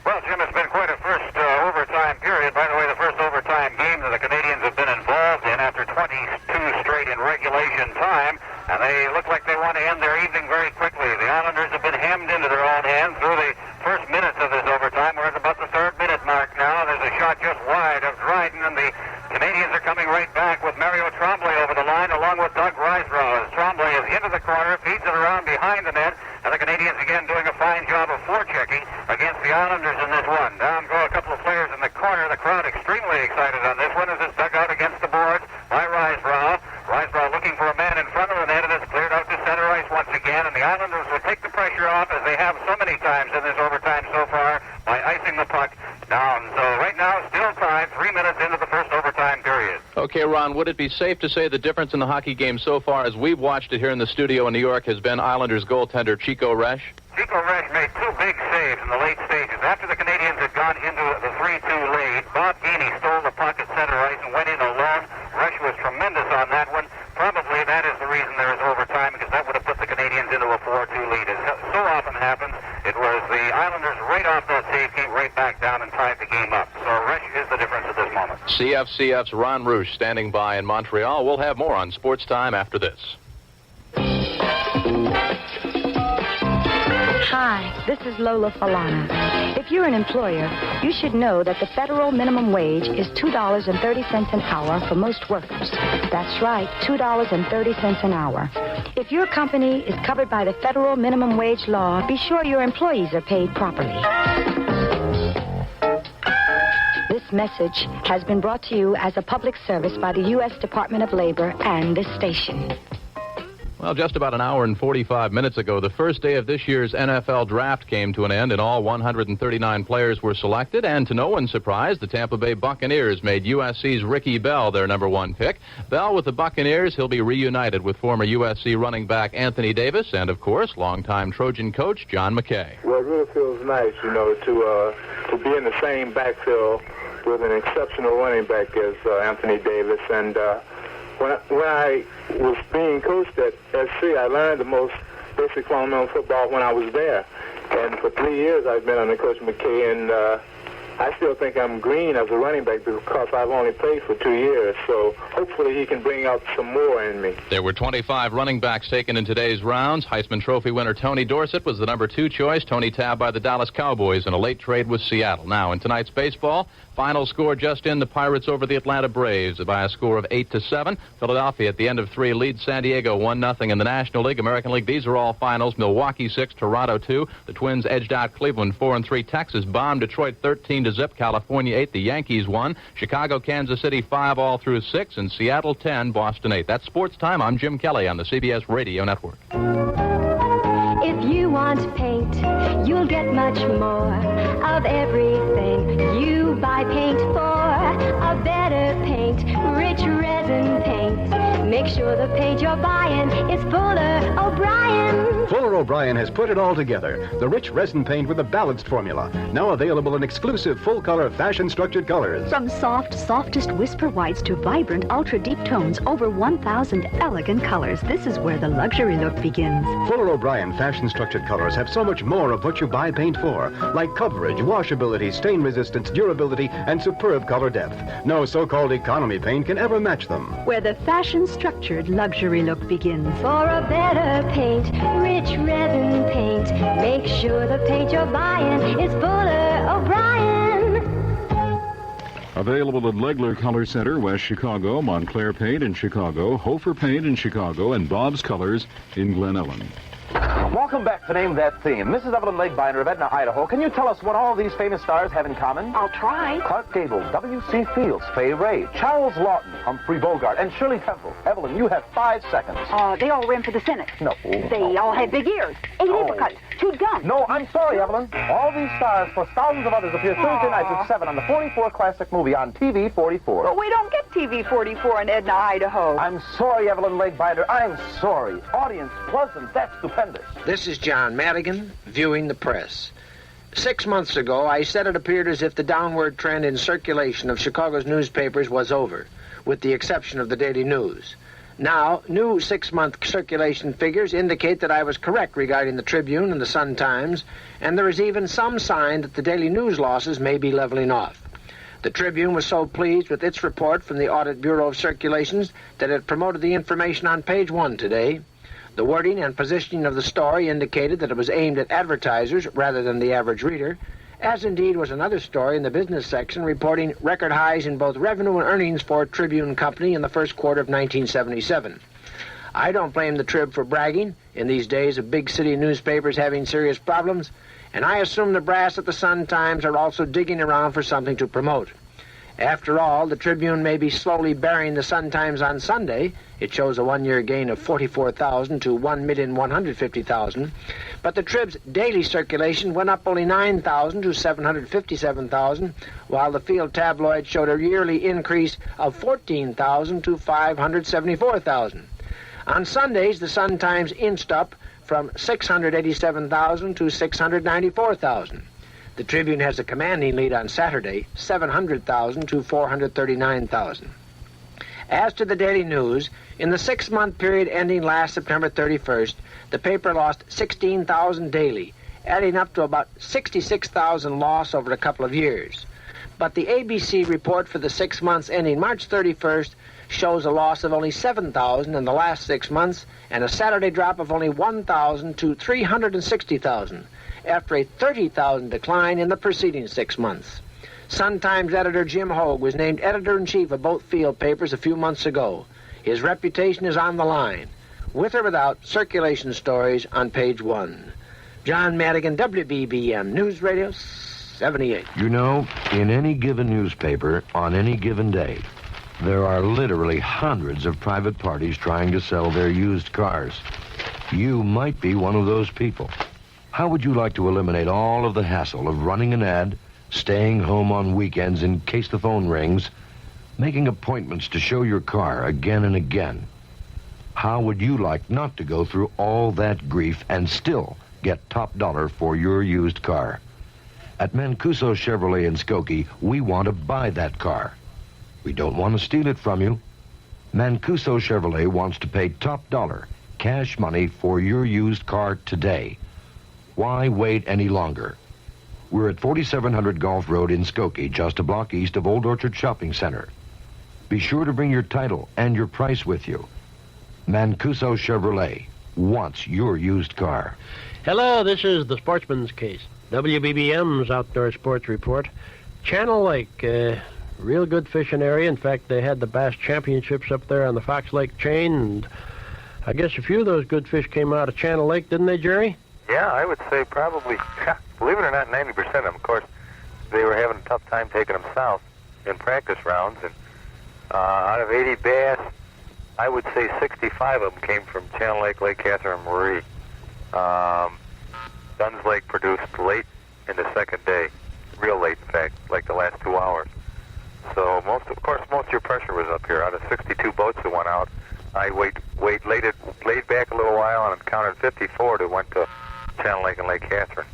Well, Jim, it's been quite a first overtime period. By the way, the first overtime game that the Canadians have been involved in after 22 straight in regulation time, and they look like they want to end their evening very quickly. The Islanders have been hemmed into their own hands through the first minutes of this overtime. We're at about the third minute mark now. There's a shot just wide of Dryden, and the Canadians are coming right back with Mario Tremblay over the line along with Doug Risebrough. As Tremblay is into the corner, feeds it around behind the net, and the Canadians again doing a fine job of forechecking against the Islanders in this one. Down go a couple of players in the corner. The crowd extremely excited on this one as it's dug out against the boards by Risebrough. Risebrough looking for a man in front of the net, and it's cleared out to center ice once again, and the Islanders will take the pressure off as they have so many times in this overtime so far by icing the puck down. So right now, still tied, 3 minutes into the first overtime period.
Okay, Ron, would it be safe to say the difference in the hockey game so far as we've watched it here in the studio in New York has been Islanders goaltender Chico Resch?
Chico Resch made two big saves in the late stages. After the Canadians had gone into the 3-2 lead, Bob Gainey stole the puck at center ice and went in alone. Resch was tremendous on that one. Probably that is the reason there is overtime, because that would have put the Canadians into a 4-2 lead. As so often happens, it was the Islanders right off that save came right back down and tied the game up. So Resch is the difference at this moment.
CFCF's Ron Roosh standing by in Montreal. We'll have more on Sports Time after this.
Hi, this is Lola Falana. If you're an employer, you should know that the federal minimum wage is $2.30 an hour for most workers. That's right, $2.30 an hour. If your company is covered by the federal minimum wage law, be sure your employees are paid properly. This message has been brought to you as a public service by the U.S. Department of Labor and this station.
Well, just about an hour and 45 minutes ago, the first day of this year's NFL draft came to an end, and all 139 players were selected. And to no one's surprise, the Tampa Bay Buccaneers made USC's Ricky Bell their number one pick. Bell with the Buccaneers, he'll be reunited with former USC running back Anthony Davis and, of course, longtime Trojan coach John McKay.
Well, it really feels nice, to be in the same backfield with an exceptional running back as Anthony Davis. And when I was being coached at SC, I learned the most basically fundamental football when I was there. And for 3 years I've been under Coach McKay, and I still think I'm green as a running back because I've only played for 2 years. So hopefully he can bring out some more in me.
There were 25 running backs taken in today's rounds. Heisman Trophy winner Tony Dorsett was the number 2 choice. Tony tabbed by the Dallas Cowboys in a late trade with Seattle. Now, in tonight's baseball, final score just in, the Pirates over the Atlanta Braves by a score of 8-7. Philadelphia at the end of 3 leads San Diego 1-0 in the National League. American League, these are all finals. Milwaukee 6, Toronto 2. The Twins edged out Cleveland 4-3. Texas bombed Detroit 13-0. California 8. The Yankees won. Chicago, Kansas City 5 all through 6. And Seattle 10, Boston 8. That's Sports Time. I'm Jim Kelly on the CBS Radio Network.
If you want paint, you'll get much more of everything you buy paint for. A better paint, rich resin paint. Make sure the paint you're buying is Fuller O'Brien.
Fuller O'Brien has put it all together. The rich resin paint with a balanced formula. Now available in exclusive full-color, fashion-structured colors.
From softest whisper whites to vibrant, ultra-deep tones, over 1,000 elegant colors. This is where the luxury look begins.
Fuller O'Brien fashion-structured colors have so much more of what you buy paint for, like coverage, washability, stain resistance, durability, and superb color depth. No so-called economy paint can ever match them.
Where the fashion-structured luxury look begins.
For a better paint, rich resin paint. Make sure the paint you're buying is Fuller O'Brien.
Available at Legler Color Center, West Chicago, Montclair Paint in Chicago, Hofer Paint in Chicago, and Bob's Colors in Glen Ellen.
Welcome back to Name That Theme. Mrs. Evelyn Legbinder of Edna, Idaho. Can you tell us what all these famous stars have in common?
I'll try.
Clark Gable, W.C. Fields, Fay Ray, Charles Lawton, Humphrey Bogart, and Shirley Temple. Evelyn, you have 5 seconds.
They all ran for the Senate.
No.
They all had big ears, 8 apricots, chewed gum.
No, I'm sorry, Evelyn. All these stars, plus thousands of others, appear Thursday nights at 7 on the 44 Classic Movie on TV 44.
But we don't get TV 44 in Edna, Idaho.
I'm sorry, Evelyn Legbinder. I'm sorry. Audience pleasant. That's stupendous.
This is John Madigan, viewing the press. 6 months ago, I said it appeared as if the downward trend in circulation of Chicago's newspapers was over, with the exception of the Daily News. Now, new 6-month circulation figures indicate that I was correct regarding the Tribune and the Sun-Times, and there is even some sign that the Daily News losses may be leveling off. The Tribune was so pleased with its report from the Audit Bureau of Circulations that it promoted the information on page 1 today. The wording and positioning of the story indicated that it was aimed at advertisers rather than the average reader, as indeed was another story in the business section reporting record highs in both revenue and earnings for Tribune Company in the first quarter of 1977. I don't blame the Trib for bragging in these days of big city newspapers having serious problems, and I assume the brass at the Sun-Times are also digging around for something to promote. After all, the Tribune may be slowly burying the Sun-Times on Sunday. It shows a one-year gain of 44,000 to 1,150,000. But the Trib's daily circulation went up only 9,000 to 757,000, while the field tabloid showed a yearly increase of 14,000 to 574,000. On Sundays, the Sun-Times inched up from 687,000 to 694,000. The Tribune has a commanding lead on Saturday, 700,000 to 439,000. As to the Daily News, in the 6-month period ending last September 31st, the paper lost 16,000 daily, adding up to about 66,000 loss over a couple of years. But the ABC report for the 6 months ending March 31st shows a loss of only 7,000 in the last 6 months and a Saturday drop of only 1,000 to 360,000. After a 30,000 decline in the preceding 6 months. Sun-Times editor Jim Hogue was named editor-in-chief of both field papers a few months ago. His reputation is on the line, with or without circulation stories on page 1. John Madigan, WBBM News Radio 78.
You know, in any given newspaper, on any given day, there are literally hundreds of private parties trying to sell their used cars. You might be one of those people. How would you like to eliminate all of the hassle of running an ad, staying home on weekends in case the phone rings, making appointments to show your car again and again? How would you like not to go through all that grief and still get top dollar for your used car? At Mancuso Chevrolet in Skokie, we want to buy that car. We don't want to steal it from you. Mancuso Chevrolet wants to pay top dollar, cash money for your used car today. Why wait any longer? We're at 4700 Gulf Road in Skokie, just a block east of Old Orchard Shopping Center. Be sure to bring your title and your price with you. Mancuso Chevrolet wants your used car.
Hello, this is the Sportsman's Case. WBBM's Outdoor Sports Report. Channel Lake, real good fishing area. In fact, they had the Bass Championships up there on the Fox Lake chain, and I guess a few of those good fish came out of Channel Lake, didn't they, Jerry?
Yeah, I would say probably, believe it or not, 90% of them. Of course, they were having a tough time taking them south in practice rounds, and out of 80 bass, I would say 65 of them came from Channel Lake, Lake Catherine, and Marie. Dunn's Lake produced late in the second day, real late, in fact, like the last 2 hours. So most of your pressure was up here. Out of 62 boats that went out, I laid back a little while and counted 54 that went to Channel Lake and Lake Catherine,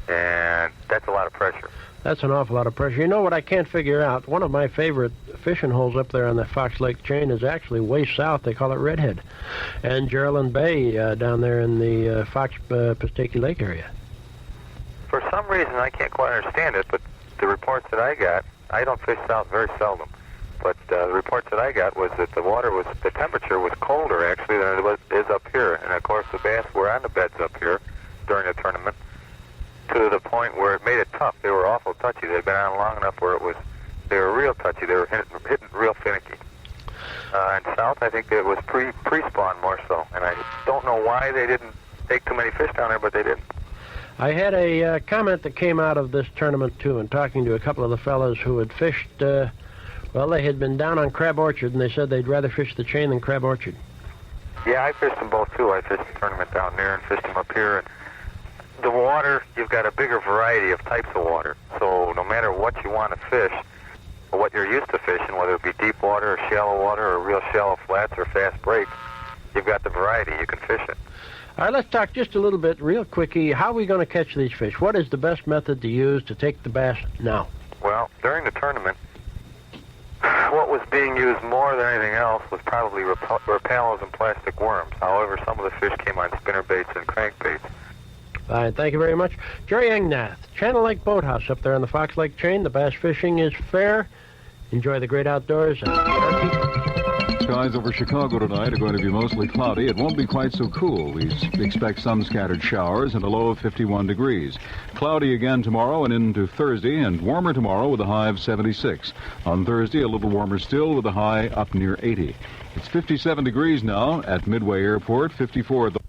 and that's a lot of pressure.
That's an awful lot of pressure. You know what I can't figure out? One of my favorite fishing holes up there on the Fox Lake chain is actually way south. They call it Redhead. And Geraldine Bay down there in the Fox Pistachio Lake area.
For some reason, I can't quite understand it, but the reports that I got, I don't fish south very seldom, but the reports that I got was that the temperature was colder, actually, than it is up here. And, of course, the bass were on the beds up here during the tournament, to the point where it made it tough. They were awful touchy. They'd been on long enough where they were real touchy. They were hitting real finicky. And south, I think it was pre-spawn more so. And I don't know why they didn't take too many fish down there, but they didn't.
I had a comment that came out of this tournament, too, and talking to a couple of the fellows who had fished, well, they had been down on Crab Orchard, and they said they'd rather fish the chain than Crab Orchard.
Yeah, I fished them both, too. I fished the tournament down there and fished them up here. And the water, you've got a bigger variety of types of water. So no matter what you want to fish, or what you're used to fishing, whether it be deep water or shallow water or real shallow flats or fast breaks, you've got the variety. You can fish it.
All right, let's talk just a little bit, real quickie. How are we going to catch these fish? What is the best method to use to take the bass now?
Well, during the tournament, what was being used more than anything else was probably rapalos and plastic worms. However, some of the fish came on spinner baits and crankbaits.
All right, thank you very much. Jerry Engnath, Channel Lake Boathouse up there on the Fox Lake chain. The bass fishing is fair. Enjoy the great outdoors.
Skies over Chicago tonight are going to be mostly cloudy. It won't be quite so cool. We expect some scattered showers and a low of 51 degrees. Cloudy again tomorrow and into Thursday, and warmer tomorrow with a high of 76. On Thursday, a little warmer still with a high up near 80. It's 57 degrees now at Midway Airport, 54 at the